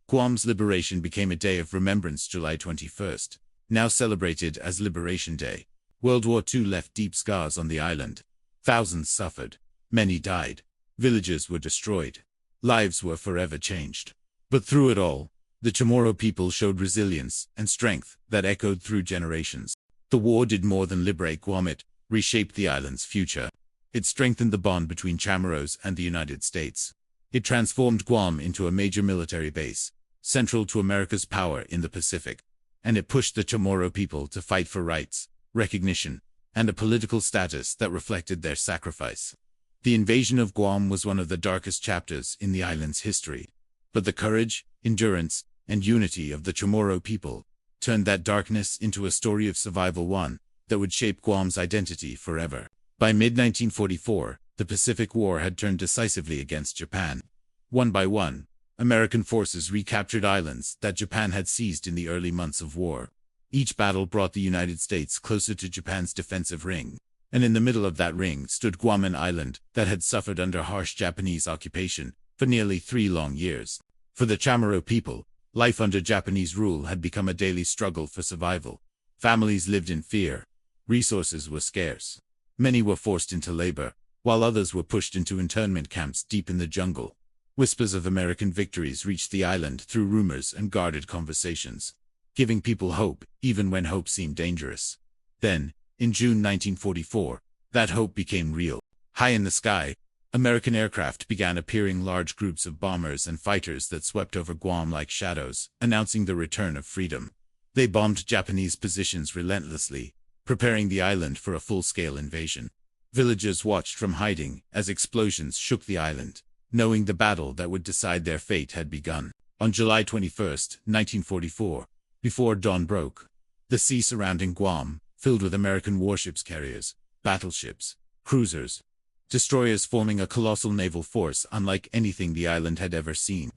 Guam's liberation became a day of remembrance. July 21st, now celebrated as Liberation Day. World War II left deep scars on the island. Thousands suffered. Many died. Villages were destroyed. Lives were forever changed. But through it all, the Chamorro people showed resilience and strength that echoed through generations. The war did more than liberate Guam. It reshaped the island's future. It strengthened the bond between Chamorros and the United States. It transformed Guam into a major military base, central to America's power in the Pacific. And it pushed the Chamorro people to fight for rights, recognition, and a political status that reflected their sacrifice. The invasion of Guam was one of the darkest chapters in the island's history. But the courage, endurance, and unity of the Chamorro people turned that darkness into a story of survival, one that would shape Guam's identity forever. By mid-1944, the Pacific War had turned decisively against Japan. One by one, American forces recaptured islands that Japan had seized in the early months of war. Each battle brought the United States closer to Japan's defensive ring, and in the middle of that ring stood Guam, an island that had suffered under harsh Japanese occupation for nearly 3 long years. For the Chamorro people, life under Japanese rule had become a daily struggle for survival. Families lived in fear. Resources were scarce. Many were forced into labor, while others were pushed into internment camps deep in the jungle. Whispers of American victories reached the island through rumors and guarded conversations, giving people hope even when hope seemed dangerous. Then, in June 1944, that hope became real. High in the sky, American aircraft began appearing, large groups of bombers and fighters that swept over Guam like shadows, announcing the return of freedom. They bombed Japanese positions relentlessly, preparing the island for a full-scale invasion. Villagers watched from hiding as explosions shook the island, knowing the battle that would decide their fate had begun. On July 21, 1944, before dawn broke, the sea surrounding Guam filled with American warships, carriers, battleships, cruisers, destroyers, forming a colossal naval force unlike anything the island had ever seen.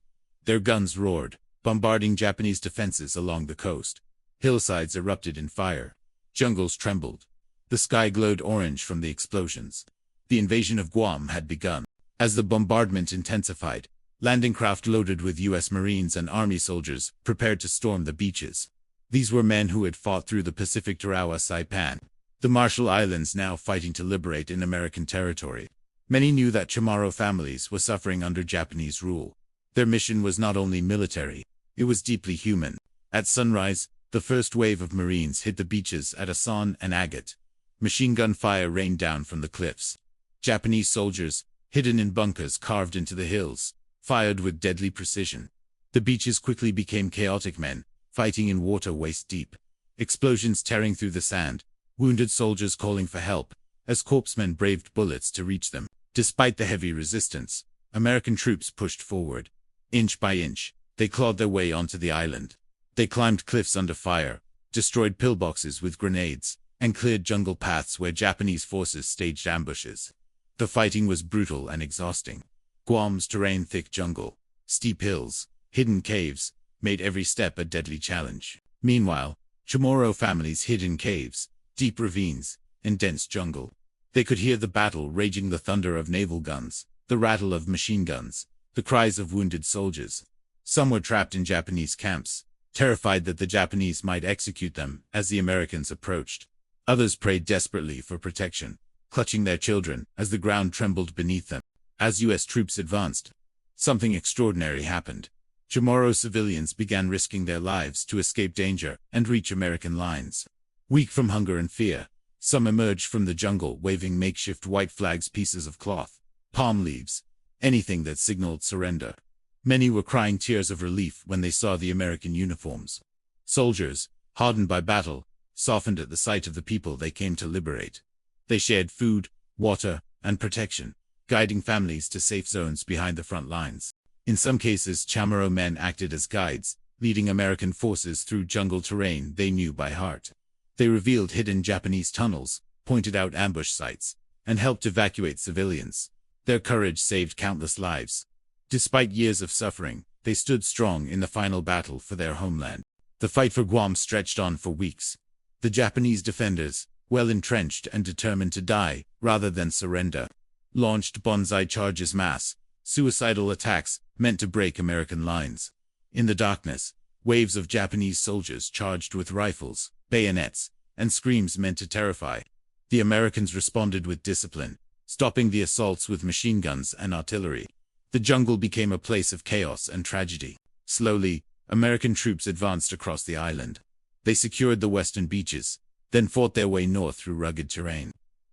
Their guns roared, bombarding Japanese defenses along the coast. Hillsides erupted in fire. Jungles trembled. The sky glowed orange from the explosions. The invasion of Guam had begun. As the bombardment intensified, landing craft loaded with U.S. Marines and Army soldiers prepared to storm the beaches. These were men who had fought through the Pacific Tarawa Saipan, the Marshall Islands, now fighting to liberate in American territory. Many knew that Chamorro families were suffering under Japanese rule. Their mission was not only military, it was deeply human. At sunrise, the first wave of Marines hit the beaches at Asan and Agate. Machine gun fire rained down from the cliffs. Japanese soldiers, hidden in bunkers carved into the hills, fired with deadly precision. The beaches quickly became chaotic, men fighting in water waist deep. Explosions tearing through the sand, wounded soldiers calling for help, as corpsmen braved bullets to reach them. Despite the heavy resistance, American troops pushed forward. Inch by inch, they clawed their way onto the island. They climbed cliffs under fire, destroyed pillboxes with grenades, and cleared jungle paths where Japanese forces staged ambushes. The fighting was brutal and exhausting. Guam's terrain, thick jungle, Steep hills, hidden caves, made every step a deadly challenge. Meanwhile, Chamorro families hid in caves, deep ravines, and dense jungle. They could hear the battle raging, the thunder of naval guns, the rattle of machine guns, the cries of wounded soldiers. Some were trapped in Japanese camps, terrified that the Japanese might execute them as the Americans approached. Others prayed desperately for protection, clutching their children as the ground trembled beneath them. As U.S. troops advanced, something extraordinary happened. Chamorro civilians began risking their lives to escape danger and reach American lines. Weak from hunger and fear, some emerged from the jungle waving makeshift white flags, pieces of cloth, palm leaves, anything that signaled surrender. Many were crying tears of relief when they saw the American uniforms. Soldiers, hardened by battle, softened at the sight of the people they came to liberate. They shared food, water, and protection, guiding families to safe zones behind the front lines. In some cases, Chamorro men acted as guides, leading American forces through jungle terrain they knew by heart. They revealed hidden Japanese tunnels, pointed out ambush sites, and helped evacuate civilians. Their courage saved countless lives. Despite years of suffering, they stood strong in the final battle for their homeland. The fight for Guam stretched on for weeks. The Japanese defenders, well entrenched and determined to die rather than surrender, launched banzai charges, mass, suicidal attacks meant to break American lines. In the darkness, waves of Japanese soldiers charged with rifles, bayonets, and screams meant to terrify. The Americans responded with discipline, stopping the assaults with machine guns and artillery. The jungle became a place of chaos and tragedy. Slowly, American troops advanced across the island. They secured the western beaches, then fought their way north through rugged terrain.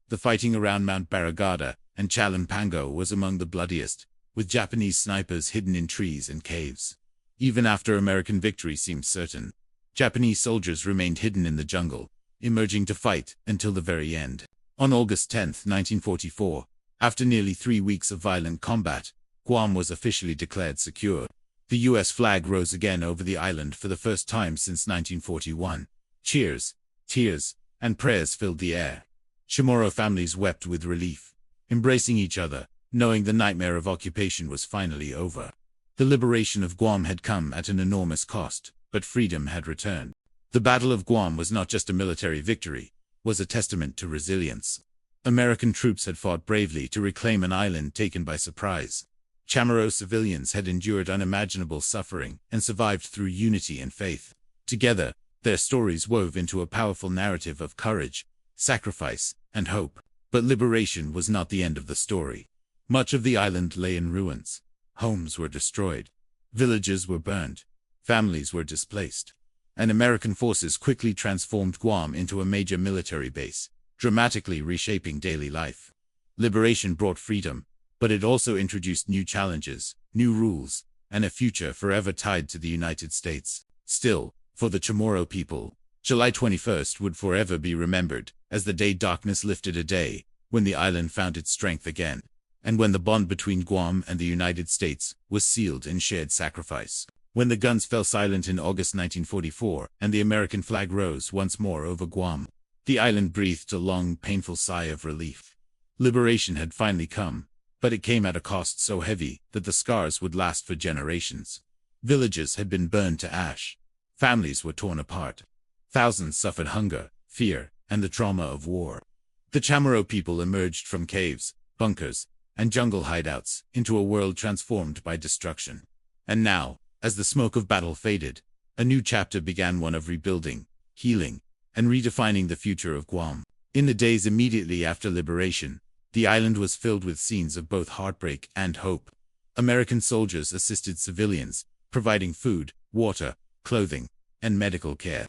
The fighting around Mount Barragada and Chalampango was among the bloodiest, with Japanese snipers hidden in trees and caves. Even after American victory seemed certain, Japanese soldiers remained hidden in the jungle, emerging to fight until the very end. On August 10, 1944, after nearly 3 weeks of violent combat, Guam was officially declared secure. The U.S. flag rose again over the island for the first time since 1941. Cheers, tears, and prayers filled the air. Chamorro families wept with relief, embracing each other, knowing the nightmare of occupation was finally over. The liberation of Guam had come at an enormous cost, but freedom had returned. The Battle of Guam was not just a military victory, it was a testament to resilience. American troops had fought bravely to reclaim an island taken by surprise. Chamorro civilians had endured unimaginable suffering and survived through unity and faith. Together, their stories wove into a powerful narrative of courage, sacrifice, and hope. But liberation was not the end of the story. Much of the island lay in ruins. Homes were destroyed. Villages were burned. Families were displaced. And American forces quickly transformed Guam into a major military base, dramatically reshaping daily life. Liberation brought freedom, but it also introduced new challenges, new rules, and a future forever tied to the United States. Still, for the Chamorro people, July 21st would forever be remembered as the day darkness lifted, a day when the island found its strength again, and when the bond between Guam and the United States was sealed in shared sacrifice. When the guns fell silent in August 1944 and the American flag rose once more over Guam, the island breathed a long, painful sigh of relief. Liberation had finally come, but it came at a cost so heavy that the scars would last for generations. Villages had been burned to ash. Families were torn apart. Thousands suffered hunger, fear, and the trauma of war. The Chamorro people emerged from caves, bunkers, and jungle hideouts into a world transformed by destruction. And now, as the smoke of battle faded, a new chapter began, one of rebuilding, healing, and redefining the future of Guam. In the days immediately after liberation, the island was filled with scenes of both heartbreak and hope. American soldiers assisted civilians, providing food, water, clothing, and medical care.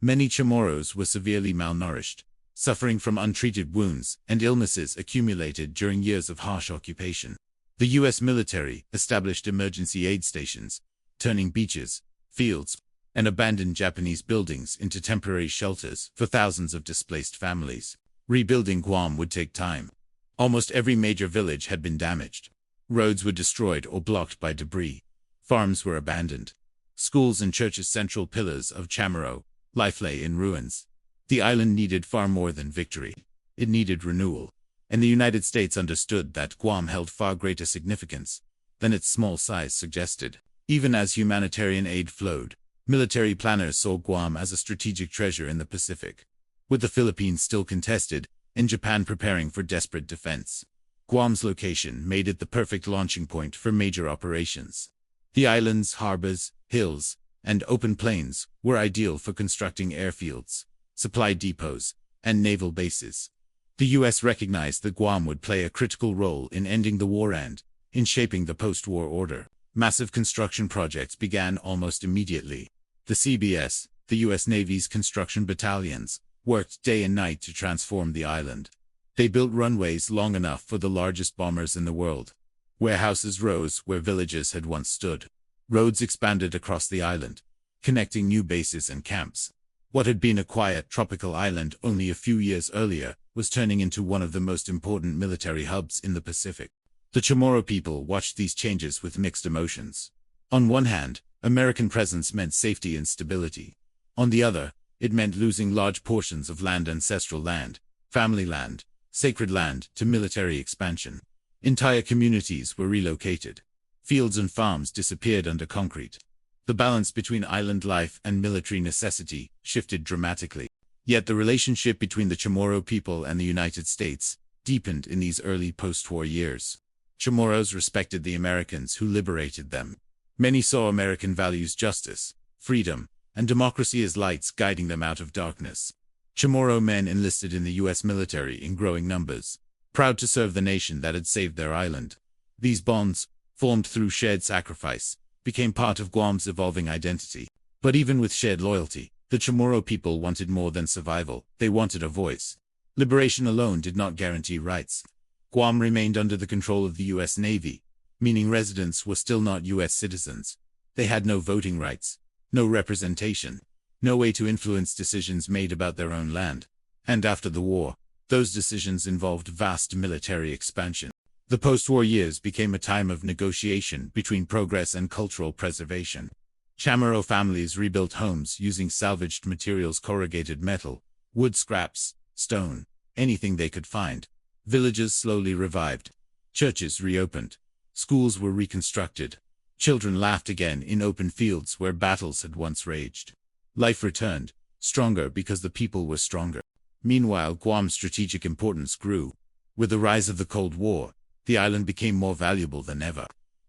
Many Chamorros were severely malnourished, suffering from untreated wounds and illnesses accumulated during years of harsh occupation. The U.S. military established emergency aid stations, turning beaches, fields, and abandoned Japanese buildings into temporary shelters for thousands of displaced families. Rebuilding Guam would take time. Almost every major village had been damaged. Roads were destroyed or blocked by debris. Farms were abandoned. Schools and churches, central pillars of Chamorro life, lay in ruins. The island needed far more than victory. It needed renewal. And the United States understood that Guam held far greater significance. than its small size suggested. Even as humanitarian aid flowed, military planners saw Guam as a strategic treasure in the Pacific. With the Philippines still contested, and Japan preparing for desperate defense, Guam's location made it the perfect launching point for major operations. The islands, harbors, hills, and open plains were ideal for constructing airfields, supply depots, and naval bases. The U.S. recognized that Guam would play a critical role in ending the war and in shaping the post-war order. Massive construction projects began almost immediately. The CBS, the U.S. Navy's construction battalions, worked day and night to transform the island. They built runways long enough for the largest bombers in the world. Warehouses rose where villages had once stood. Roads expanded across the island, connecting new bases and camps. What had been a quiet tropical island only a few years earlier was turning into one of the most important military hubs in the Pacific. The Chamorro people watched these changes with mixed emotions. On one hand, American presence meant safety and stability. On the other, it meant losing large portions of land, ancestral land, family land, sacred land, to military expansion. Entire communities were relocated. Fields and farms disappeared under concrete. The balance between island life and military necessity shifted dramatically. Yet the relationship between the Chamorro people and the United States deepened in these early post-war years. Chamorros respected the Americans who liberated them. Many saw American values, justice, freedom, and democracy as lights guiding them out of darkness. Chamorro men enlisted in the U.S. military in growing numbers, proud to serve the nation that had saved their island. These bonds, formed through shared sacrifice, became part of Guam's evolving identity. But even with shared loyalty, the Chamorro people wanted more than survival. They wanted a voice. Liberation alone did not guarantee rights. Guam remained under the control of the U.S. Navy, meaning residents were still not U.S. citizens. They had no voting rights, no representation, no way to influence decisions made about their own land. And after the war, those decisions involved vast military expansion. The post-war years became a time of negotiation between progress and cultural preservation. Chamorro families rebuilt homes using salvaged materials, corrugated metal, wood scraps, stone, anything they could find. Villages slowly revived. Churches reopened. Schools were reconstructed. Children laughed again in open fields where battles had once raged. Life returned, stronger because the people were stronger. Meanwhile, Guam's strategic importance grew. With the rise of the Cold War, the island became more valuable than ever.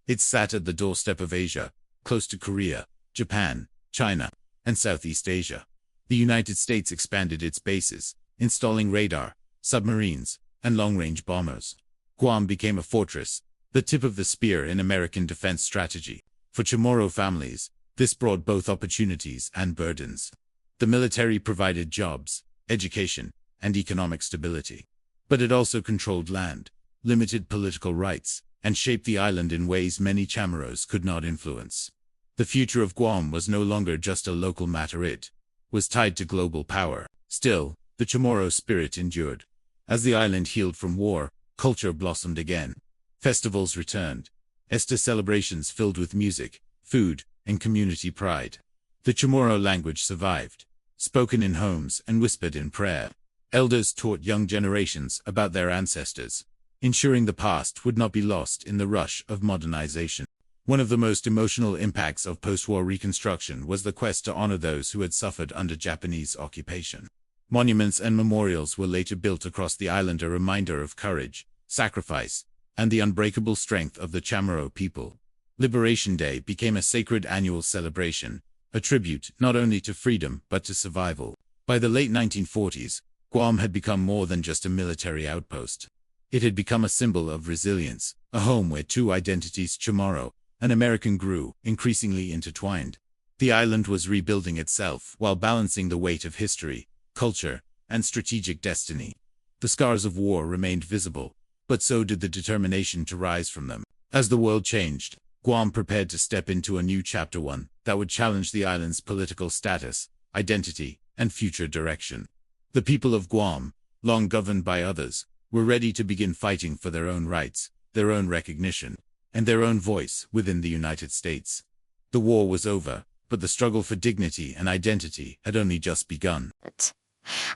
It sat at the doorstep of Asia, close to Korea, Japan, China, and Southeast Asia. The United States expanded its bases, installing radar, submarines, and long-range bombers. Guam became a fortress, the tip of the spear in American defense strategy. For Chamorro families, this brought both opportunities and burdens. The military provided jobs, education, and economic stability. But it also controlled land, limited political rights, and shaped the island in ways many Chamorros could not influence. The future of Guam was no longer just a local matter, it was tied to global power. Still, the Chamorro spirit endured. As the island healed from war, culture blossomed again. Festivals returned. Easter celebrations filled with music, food, and community pride. The Chamorro language survived, spoken in homes and whispered in prayer. Elders taught young generations about their ancestors, ensuring the past would not be lost in the rush of modernization. One of the most emotional impacts of post-war reconstruction was the quest to honor those who had suffered under Japanese occupation. Monuments and memorials were later built across the island, a reminder of courage, sacrifice, and the unbreakable strength of the Chamorro people. Liberation Day became a sacred annual celebration, a tribute not only to freedom but to survival. By the late 1940s, Guam had become more than just a military outpost. It had become a symbol of resilience, a home where two identities, Chamorro and American, grew increasingly intertwined. The island was rebuilding itself while balancing the weight of history, culture, and strategic destiny. The scars of war remained visible, but so did the determination to rise from them. As the world changed, Guam prepared to step into a new chapter, one that would challenge the island's political status, identity, and future direction. The people of Guam, long governed by others, were ready to begin fighting for their own rights, their own recognition, and their own voice within the United States. The war was over, but the struggle for dignity and identity had only just begun.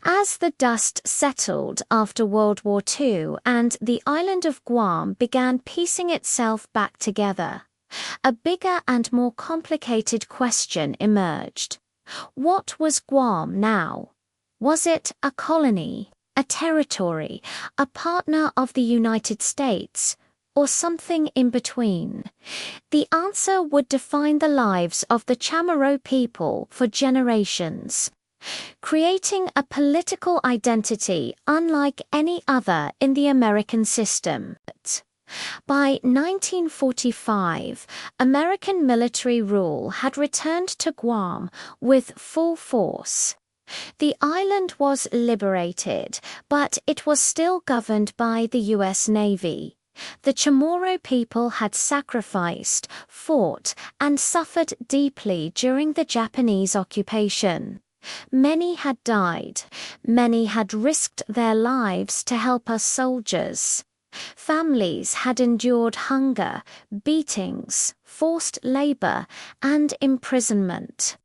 As the dust settled after World War II and the island of Guam began piecing itself back together, a bigger and more complicated question emerged. What was Guam now? Was it a colony, a territory, a partner of the United States, or something in between? The answer would define the lives of the Chamorro people for generations, creating a political identity unlike any other in the American system. By 1945, American military rule had returned to Guam with full force. The island was liberated, but it was still governed by the U.S. Navy. The Chamorro people had sacrificed, fought, and suffered deeply during the Japanese occupation. Many had died. Many had risked their lives to help us soldiers. Families had endured hunger, beatings, forced labor, and imprisonment.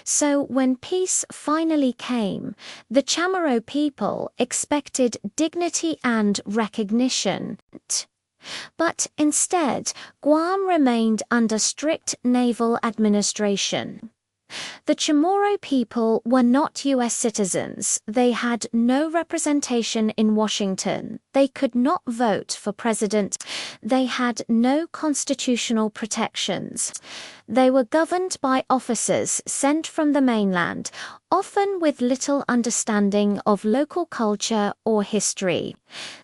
So when peace finally came, the Chamorro people expected dignity and recognition. But instead, Guam remained under strict naval administration. The Chamorro people were not U.S. citizens. They had no representation in Washington. They could not vote for president. They had no constitutional protections. They were governed by officers sent from the mainland, often with little understanding of local culture or history.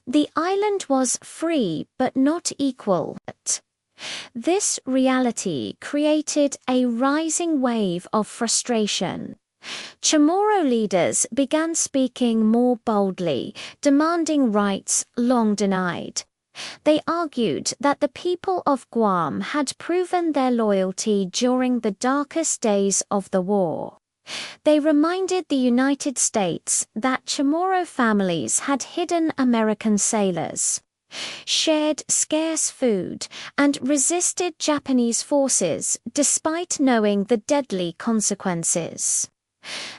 The island was free but not equal. This reality created a rising wave of frustration. Chamorro leaders began speaking more boldly, demanding rights long denied. They argued that the people of Guam had proven their loyalty during the darkest days of the war. They reminded the United States that Chamorro families had hidden American sailors, shared scarce food, and resisted Japanese forces despite knowing the deadly consequences.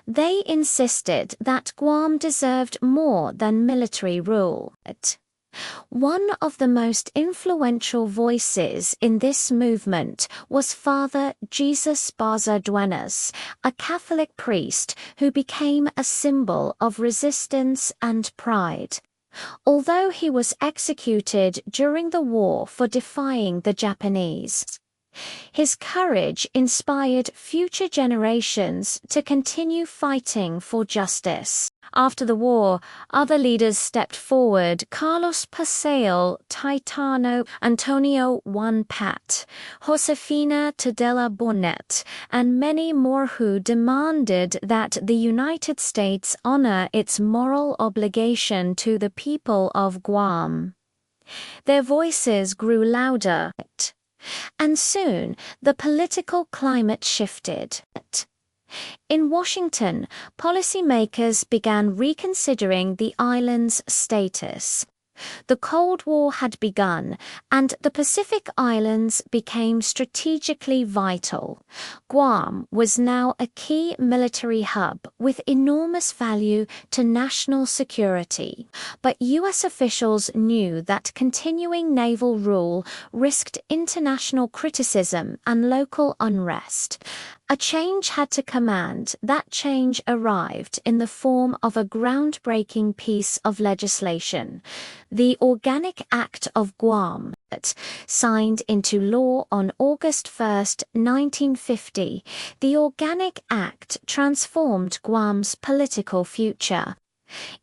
They insisted that Guam deserved more than military rule. One of the most influential voices in this movement was Father Jesus Baza Duenas, a Catholic priest who became a symbol of resistance and pride. Although he was executed during the war for defying the Japanese, his courage inspired future generations to continue fighting for justice. After the war, other leaders stepped forward: Carlos Paseo, Titano, Antonio Juan Pat, Josefina Tadella Bonet, and many more who demanded that the United States honor its moral obligation to the people of Guam. Their voices grew louder, and soon the political climate shifted. In Washington, policymakers began reconsidering the island's status. The Cold War had begun, and the Pacific Islands became strategically vital. Guam was now a key military hub with enormous value to national security. But U.S. officials knew that continuing naval rule risked international criticism and local unrest. A change had to command. That change arrived in the form of a groundbreaking piece of legislation, the Organic Act of Guam, signed into law on August 1, 1950. The Organic Act transformed Guam's political future.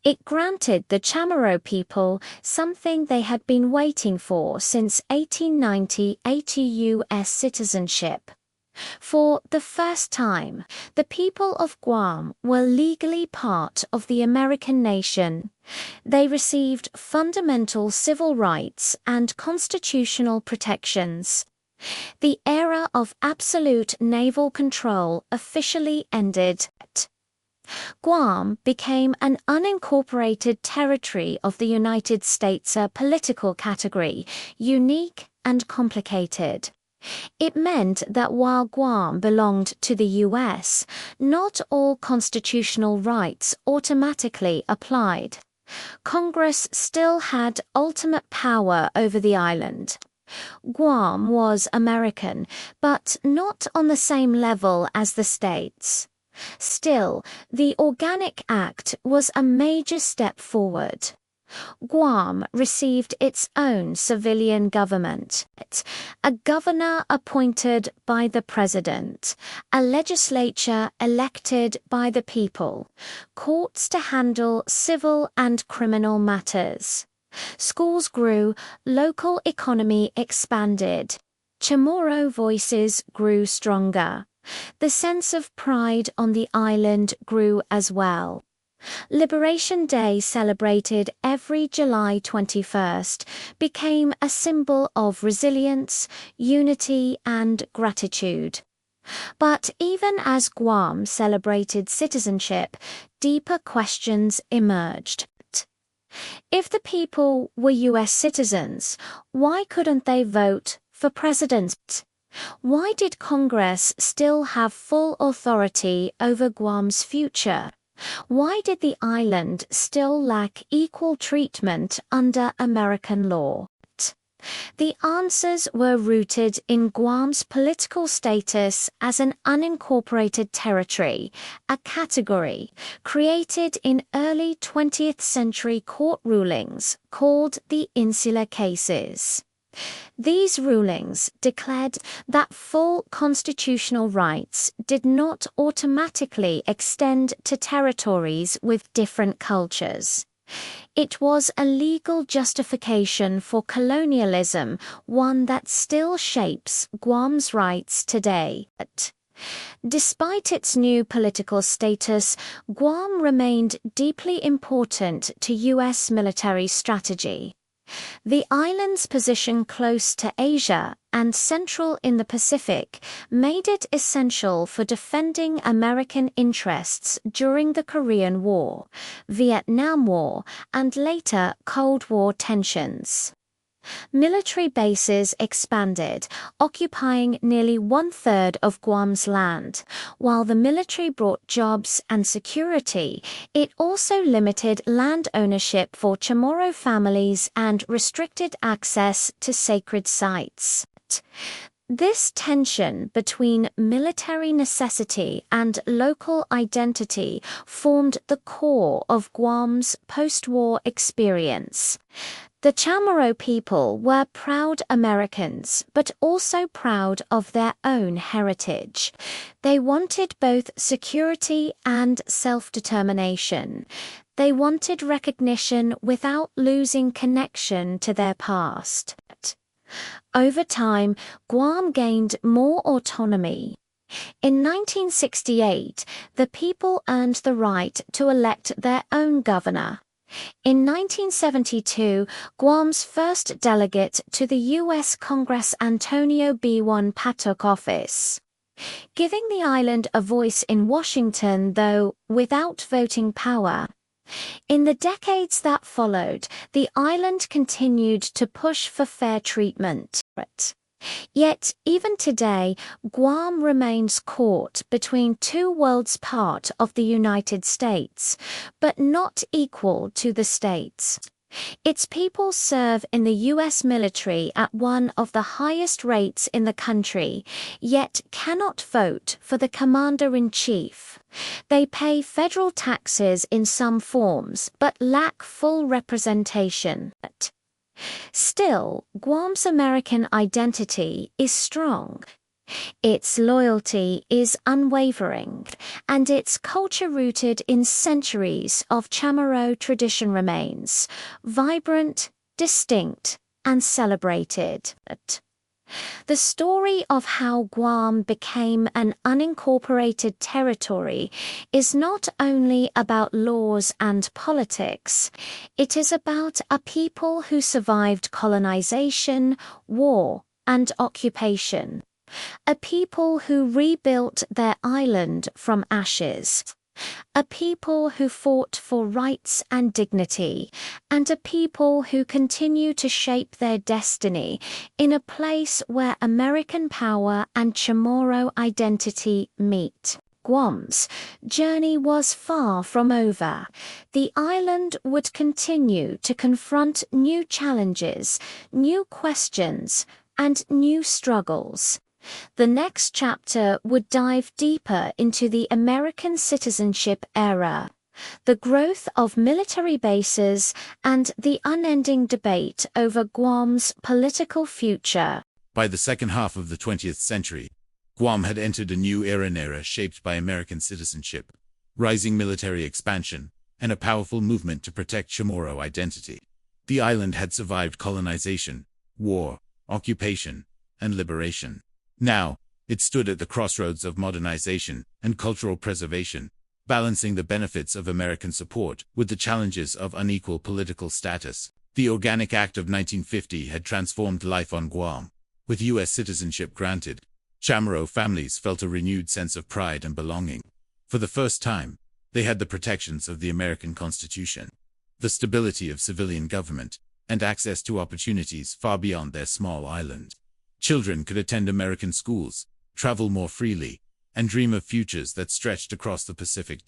It granted the Chamorro people something they had been waiting for since 1890, U.S. citizenship. For the first time, the people of Guam were legally part of the American nation. They received fundamental civil rights and constitutional protections. The era of absolute naval control officially ended. Guam became an unincorporated territory of the United States, a political category, unique and complicated. It meant that while Guam belonged to the US, not all constitutional rights automatically applied. Congress still had ultimate power over the island. Guam was American, but not on the same level as the states. Still, the Organic Act was a major step forward. Guam received its own civilian government, a governor appointed by the president, a legislature elected by the people, courts to handle civil and criminal matters. Schools grew, local economy expanded. Chamorro voices grew stronger. The sense of pride on the island grew as well. Liberation Day, celebrated every July 21st, became a symbol of resilience, unity, and gratitude. But even as Guam celebrated citizenship, deeper questions emerged. If the people were US citizens, why couldn't they vote for president? Why did Congress still have full authority over Guam's future? Why did the island still lack equal treatment under American law? The answers were rooted in Guam's political status as an unincorporated territory, a category created in early 20th century court rulings called the Insular Cases. These rulings declared that full constitutional rights did not automatically extend to territories with different cultures. It was a legal justification for colonialism, one that still shapes Guam's rights today. Despite its new political status, Guam remained deeply important to US military strategy. The island's position close to Asia and central in the Pacific made it essential for defending American interests during the Korean War, Vietnam War, and later Cold War tensions. Military bases expanded, occupying nearly one-third of Guam's land. While the military brought jobs and security, it also limited land ownership for Chamorro families and restricted access to sacred sites. This tension between military necessity and local identity formed the core of Guam's post-war experience. The Chamorro people were proud Americans, but also proud of their own heritage. They wanted both security and self-determination. They wanted recognition without losing connection to their past. Over time, Guam gained more autonomy. In 1968, the people earned the right to elect their own governor. In 1972, Guam's first delegate to the U.S. Congress, Antonio B. Won-Pat, took office. Giving the island a voice in Washington, though without voting power. In the decades that followed, the island continued to push for fair treatment. Yet, even today, Guam remains caught between two worlds, part of the United States, but not equal to the states. Its people serve in the U.S. military at one of the highest rates in the country, yet cannot vote for the commander-in-chief. They pay federal taxes in some forms, but lack full representation. Still, Guam's American identity is strong. Its loyalty is unwavering, and its culture rooted in centuries of Chamorro tradition remains vibrant, distinct, and celebrated. The story of how Guam became an unincorporated territory is not only about laws and politics, it is about a people who survived colonization, war, and occupation. A people who rebuilt their island from ashes. A people who fought for rights and dignity, and a people who continue to shape their destiny in a place where American power and Chamorro identity meet. Guam's journey was far from over. The island would continue to confront new challenges, new questions, and new struggles. The next chapter would dive deeper into the American citizenship era, the growth of military bases, and the unending debate over Guam's political future. By the second half of the 20th century, Guam had entered a new era shaped by American citizenship, rising military expansion, and a powerful movement to protect Chamorro identity. The island had survived colonization, war, occupation, and liberation. Now, it stood at the crossroads of modernization and cultural preservation, balancing the benefits of American support with the challenges of unequal political status. The Organic Act of 1950 had transformed life on Guam. With U.S. citizenship granted, Chamorro families felt a renewed sense of pride and belonging. For the first time, they had the protections of the American Constitution, the stability of civilian government, and access to opportunities far beyond their small island. Children could attend American schools, travel more freely, and dream of futures that stretched across the Pacific.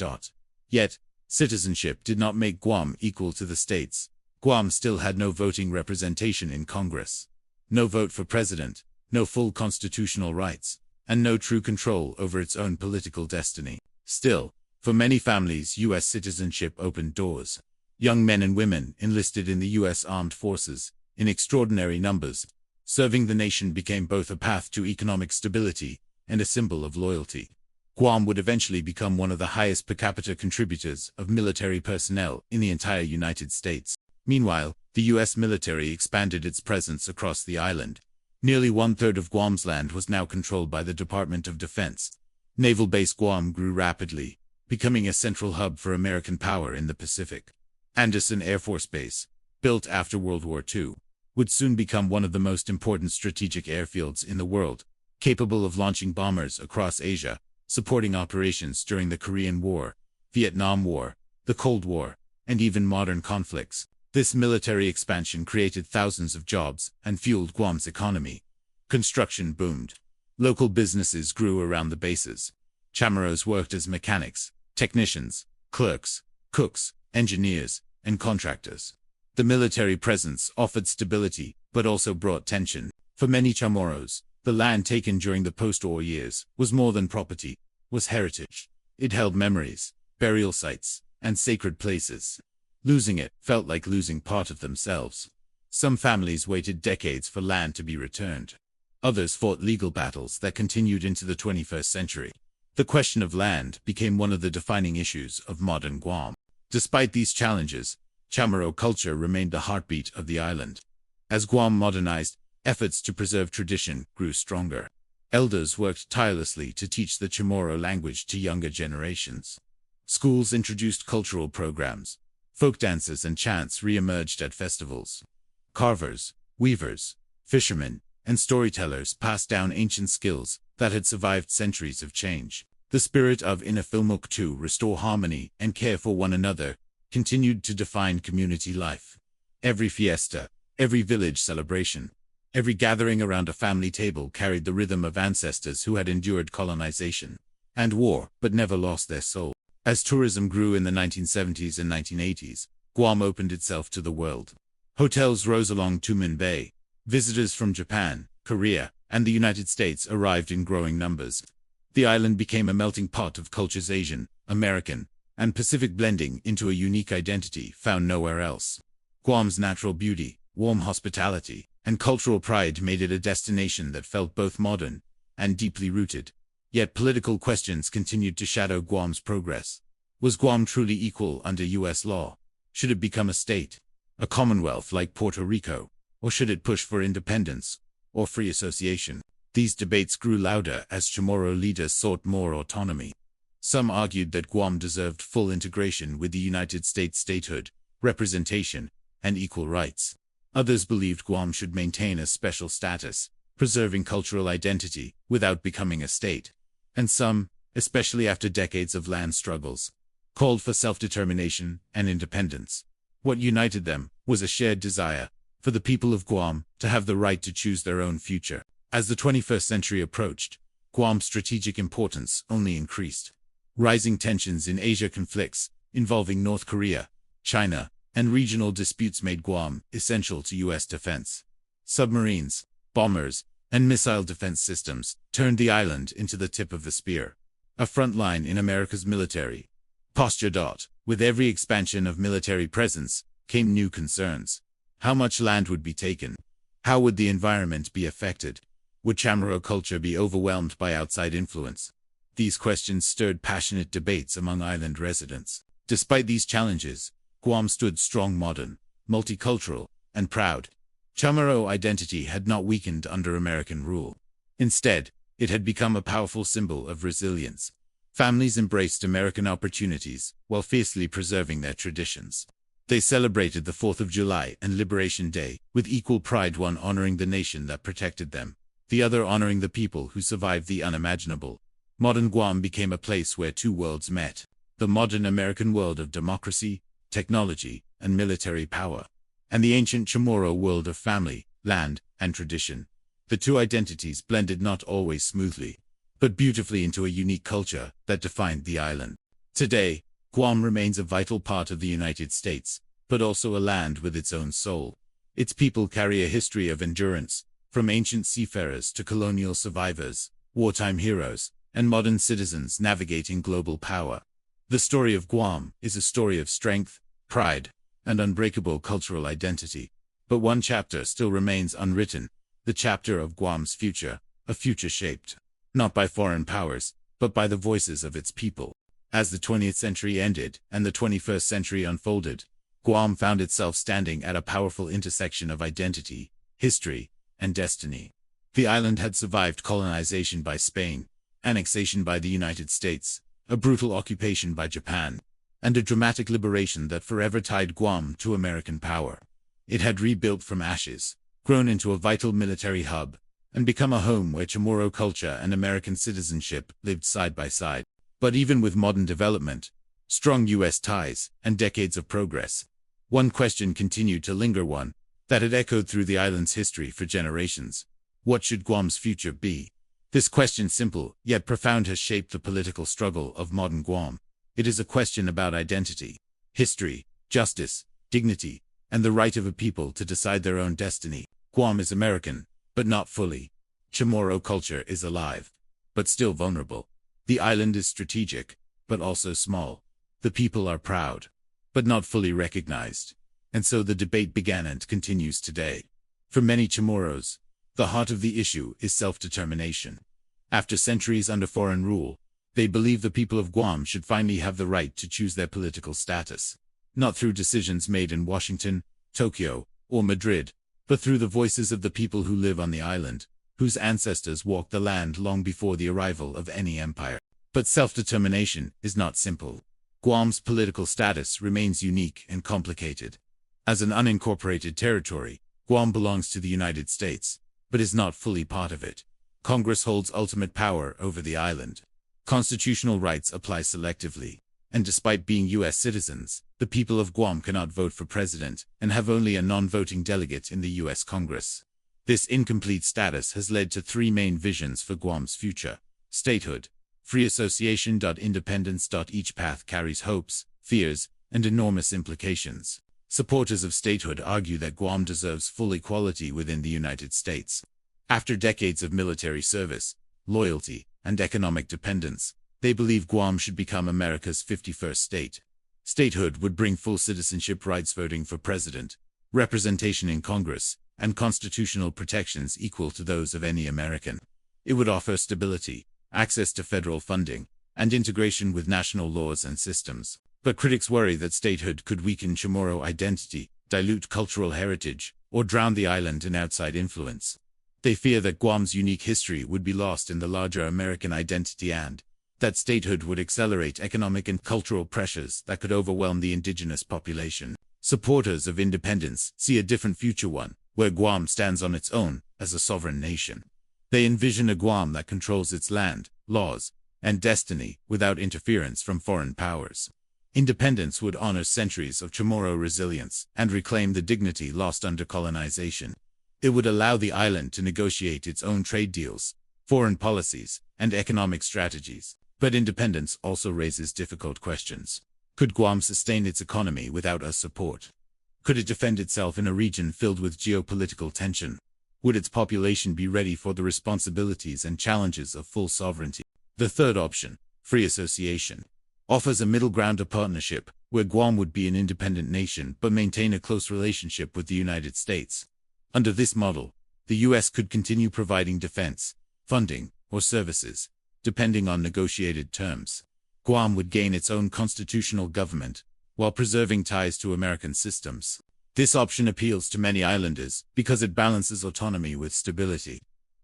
Yet, citizenship did not make Guam equal to the states. Guam still had no voting representation in Congress, no vote for president, no full constitutional rights, and no true control over its own political destiny. Still, for many families, U.S. citizenship opened doors. Young men and women enlisted in the U.S. Armed Forces in extraordinary numbers. Serving the nation became both a path to economic stability and a symbol of loyalty. Guam would eventually become one of the highest per capita contributors of military personnel in the entire United States. Meanwhile, the U.S. military expanded its presence across the island. Nearly one-third of Guam's land was now controlled by the Department of Defense. Naval Base Guam grew rapidly, becoming a central hub for American power in the Pacific. Anderson Air Force Base, built after World War II, would soon become one of the most important strategic airfields in the world, capable of launching bombers across Asia, supporting operations during the Korean War, Vietnam War, the Cold War, and even modern conflicts. This military expansion created thousands of jobs and fueled Guam's economy. Construction boomed. Local businesses grew around the bases. Chamorros worked as mechanics, technicians, clerks, cooks, engineers, and contractors. The military presence offered stability, but also brought tension. For many Chamorros, the land taken during the post-war years was more than property, was heritage. It held memories, burial sites, and sacred places. Losing it felt like losing part of themselves. Some families waited decades for land to be returned. Others fought legal battles that continued into the 21st century. The question of land became one of the defining issues of modern Guam. Despite these challenges, Chamorro culture remained the heartbeat of the island. As Guam modernized, efforts to preserve tradition grew stronger. Elders worked tirelessly to teach the Chamorro language to younger generations. Schools introduced cultural programs. Folk dances and chants re-emerged at festivals. Carvers, weavers, fishermen, and storytellers passed down ancient skills that had survived centuries of change. The spirit of Inafilmok to restore harmony and care for one another continued to define community life. Every fiesta, every village celebration, every gathering around a family table carried the rhythm of ancestors who had endured colonization and war but never lost their soul. As tourism grew in the 1970s and 1980s, Guam opened itself to the world. Hotels rose along Tumen Bay. Visitors from Japan, Korea, and the United States arrived in growing numbers. The island became a melting pot of cultures, Asian, American, and Pacific, blending into a unique identity found nowhere else. Guam's natural beauty, warm hospitality, and cultural pride made it a destination that felt both modern and deeply rooted. Yet political questions continued to shadow Guam's progress. Was Guam truly equal under U.S. law? Should it become a state, a commonwealth like Puerto Rico, or should it push for independence or free association? These debates grew louder as Chamorro leaders sought more autonomy. Some argued that Guam deserved full integration with the United States statehood, representation, and equal rights. Others believed Guam should maintain a special status, preserving cultural identity without becoming a state. And some, especially after decades of land struggles, called for self-determination and independence. What united them was a shared desire for the people of Guam to have the right to choose their own future. As the 21st century approached, Guam's strategic importance only increased. Rising tensions in Asia conflicts involving North Korea, China, and regional disputes made Guam essential to U.S. defense. Submarines, bombers, and missile defense systems turned the island into the tip of the spear, a front line in America's military posture. With every expansion of military presence came new concerns. How much land would be taken? How would the environment be affected? Would Chamorro culture be overwhelmed by outside influence? These questions stirred passionate debates among island residents. Despite these challenges, Guam stood strong, modern, multicultural, and proud. Chamorro identity had not weakened under American rule. Instead, it had become a powerful symbol of resilience. Families embraced American opportunities while fiercely preserving their traditions. They celebrated the 4th of July and Liberation Day with equal pride, one honoring the nation that protected them, the other honoring the people who survived the unimaginable. Modern Guam became a place where two worlds met: the modern American world of democracy, technology, and military power, and the ancient Chamorro world of family, land, and tradition. The two identities blended not always smoothly, but beautifully into a unique culture that defined the island. Today, Guam remains a vital part of the United States, but also a land with its own soul. Its people carry a history of endurance, from ancient seafarers to colonial survivors, wartime heroes, and modern citizens navigating global power. The story of Guam is a story of strength, pride, and unbreakable cultural identity. But one chapter still remains unwritten: the chapter of Guam's future, a future shaped not by foreign powers, but by the voices of its people. As the 20th century ended and the 21st century unfolded, Guam found itself standing at a powerful intersection of identity, history, and destiny. The island had survived colonization by Spain, annexation by the United States, a brutal occupation by Japan, and a dramatic liberation that forever tied Guam to American power. It had rebuilt from ashes, grown into a vital military hub, and become a home where Chamorro culture and American citizenship lived side by side. But even with modern development, strong U.S. ties, and decades of progress, one question continued to linger, one that had echoed through the island's history for generations. What should Guam's future be? This question, simple yet profound, has shaped the political struggle of modern Guam. It is a question about identity, history, justice, dignity, and the right of a people to decide their own destiny. Guam is American, but not fully. Chamorro culture is alive, but still vulnerable. The island is strategic, but also small. The people are proud, but not fully recognized. And so the debate began and continues today. For many Chamorros, the heart of the issue is self-determination. After centuries under foreign rule, they believe the people of Guam should finally have the right to choose their political status, not through decisions made in Washington, Tokyo, or Madrid, but through the voices of the people who live on the island, whose ancestors walked the land long before the arrival of any empire. But self-determination is not simple. Guam's political status remains unique and complicated. As an unincorporated territory, Guam belongs to the United States, but is not fully part of it. Congress holds ultimate power over the island. Constitutional rights apply selectively, and despite being U.S. citizens, the people of Guam cannot vote for president and have only a non-voting delegate in the U.S. Congress. This incomplete status has led to three main visions for Guam's future: statehood, free association, independence. Each path carries hopes, fears, and enormous implications. Supporters of statehood argue that Guam deserves full equality within the United States. After decades of military service, loyalty, and economic dependence, they believe Guam should become America's 51st state. Statehood would bring full citizenship rights, voting for president, representation in Congress, and constitutional protections equal to those of any American. It would offer stability, access to federal funding, and integration with national laws and systems. But critics worry that statehood could weaken Chamorro identity, dilute cultural heritage, or drown the island in outside influence. They fear that Guam's unique history would be lost in the larger American identity and that statehood would accelerate economic and cultural pressures that could overwhelm the indigenous population. Supporters of independence see a different future, one where Guam stands on its own as a sovereign nation. They envision a Guam that controls its land, laws, and destiny without interference from foreign powers. Independence would honor centuries of Chamorro resilience and reclaim the dignity lost under colonization. It would allow the island to negotiate its own trade deals, foreign policies, and economic strategies. But independence also raises difficult questions. Could Guam sustain its economy without us support? Could it defend itself in a region filled with geopolitical tension? Would its population be ready for the responsibilities and challenges of full sovereignty? The third option, free association, offers a middle ground, a partnership where Guam would be an independent nation but maintain a close relationship with the United States. Under this model, the U.S. could continue providing defense, funding, or services, depending on negotiated terms. Guam would gain its own constitutional government, while preserving ties to American systems. This option appeals to many islanders because it balances autonomy with stability.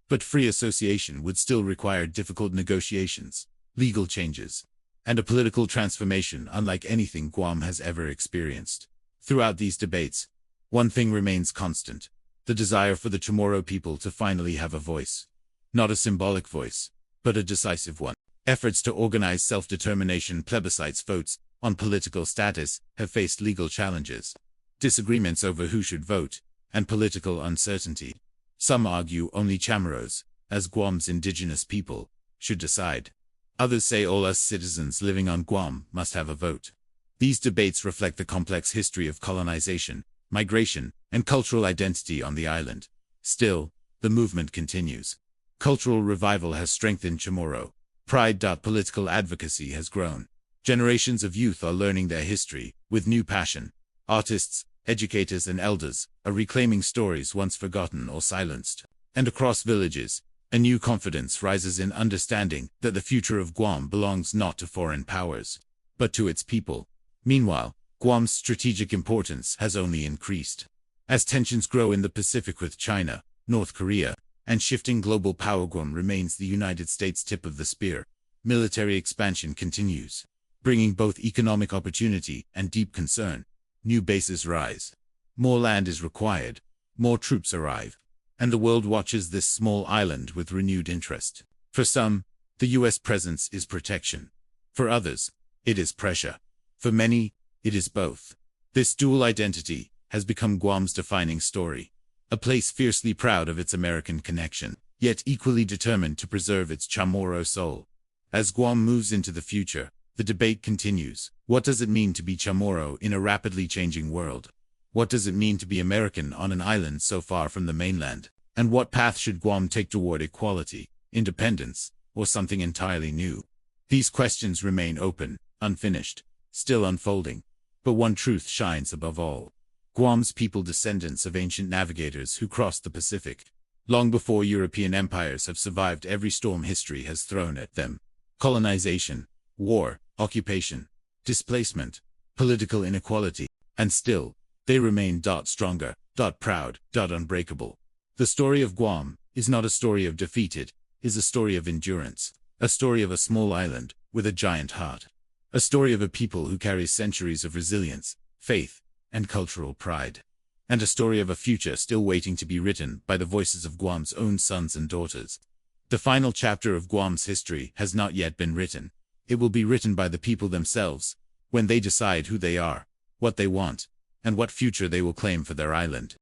But free association would still require difficult negotiations, legal changes, and a political transformation unlike anything Guam has ever experienced. Throughout these debates, one thing remains constant: the desire for the Chamorro people to finally have a voice. Not a symbolic voice, but a decisive one. Efforts to organize self-determination plebiscites, votes on political status, have faced legal challenges, disagreements over who should vote, and political uncertainty. Some argue only Chamorros, as Guam's indigenous people, should decide. Others say all us citizens living on Guam must have a vote. These debates reflect the complex history of colonization, migration, and cultural identity on the island. Still, the movement continues. Cultural revival has strengthened Chamorro. Pride. Political advocacy has grown. Generations of youth are learning their history with new passion. Artists, educators, and elders are reclaiming stories once forgotten or silenced. And across villages, a new confidence rises in understanding that the future of Guam belongs not to foreign powers, but to its people. Meanwhile, Guam's strategic importance has only increased. As tensions grow in the Pacific with China, North Korea, and shifting global power, Guam remains the United States' tip of the spear. Military expansion continues, bringing both economic opportunity and deep concern. New bases rise. More land is required. More troops arrive. And the world watches this small island with renewed interest. For some, the U.S. presence is protection. For others, it is pressure. For many, it is both. This dual identity has become Guam's defining story. A place fiercely proud of its American connection, yet equally determined to preserve its Chamorro soul. As Guam moves into the future, the debate continues. What does it mean to be Chamorro in a rapidly changing world? What does it mean to be American on an island so far from the mainland? And what path should Guam take toward equality, independence, or something entirely new? These questions remain open, unfinished, still unfolding. But one truth shines above all. Guam's people, descendants of ancient navigators who crossed the Pacific, long before European empires have survived every storm history has thrown at them. Colonization, war, occupation, displacement, political inequality, and still, they remain stronger, proud, unbreakable. The story of Guam is not a story of defeat, it is a story of endurance, a story of a small island with a giant heart, a story of a people who carry centuries of resilience, faith, and cultural pride, and a story of a future still waiting to be written by the voices of Guam's own sons and daughters. The final chapter of Guam's history has not yet been written. It will be written by the people themselves, when they decide who they are, what they want, and what future they will claim for their island.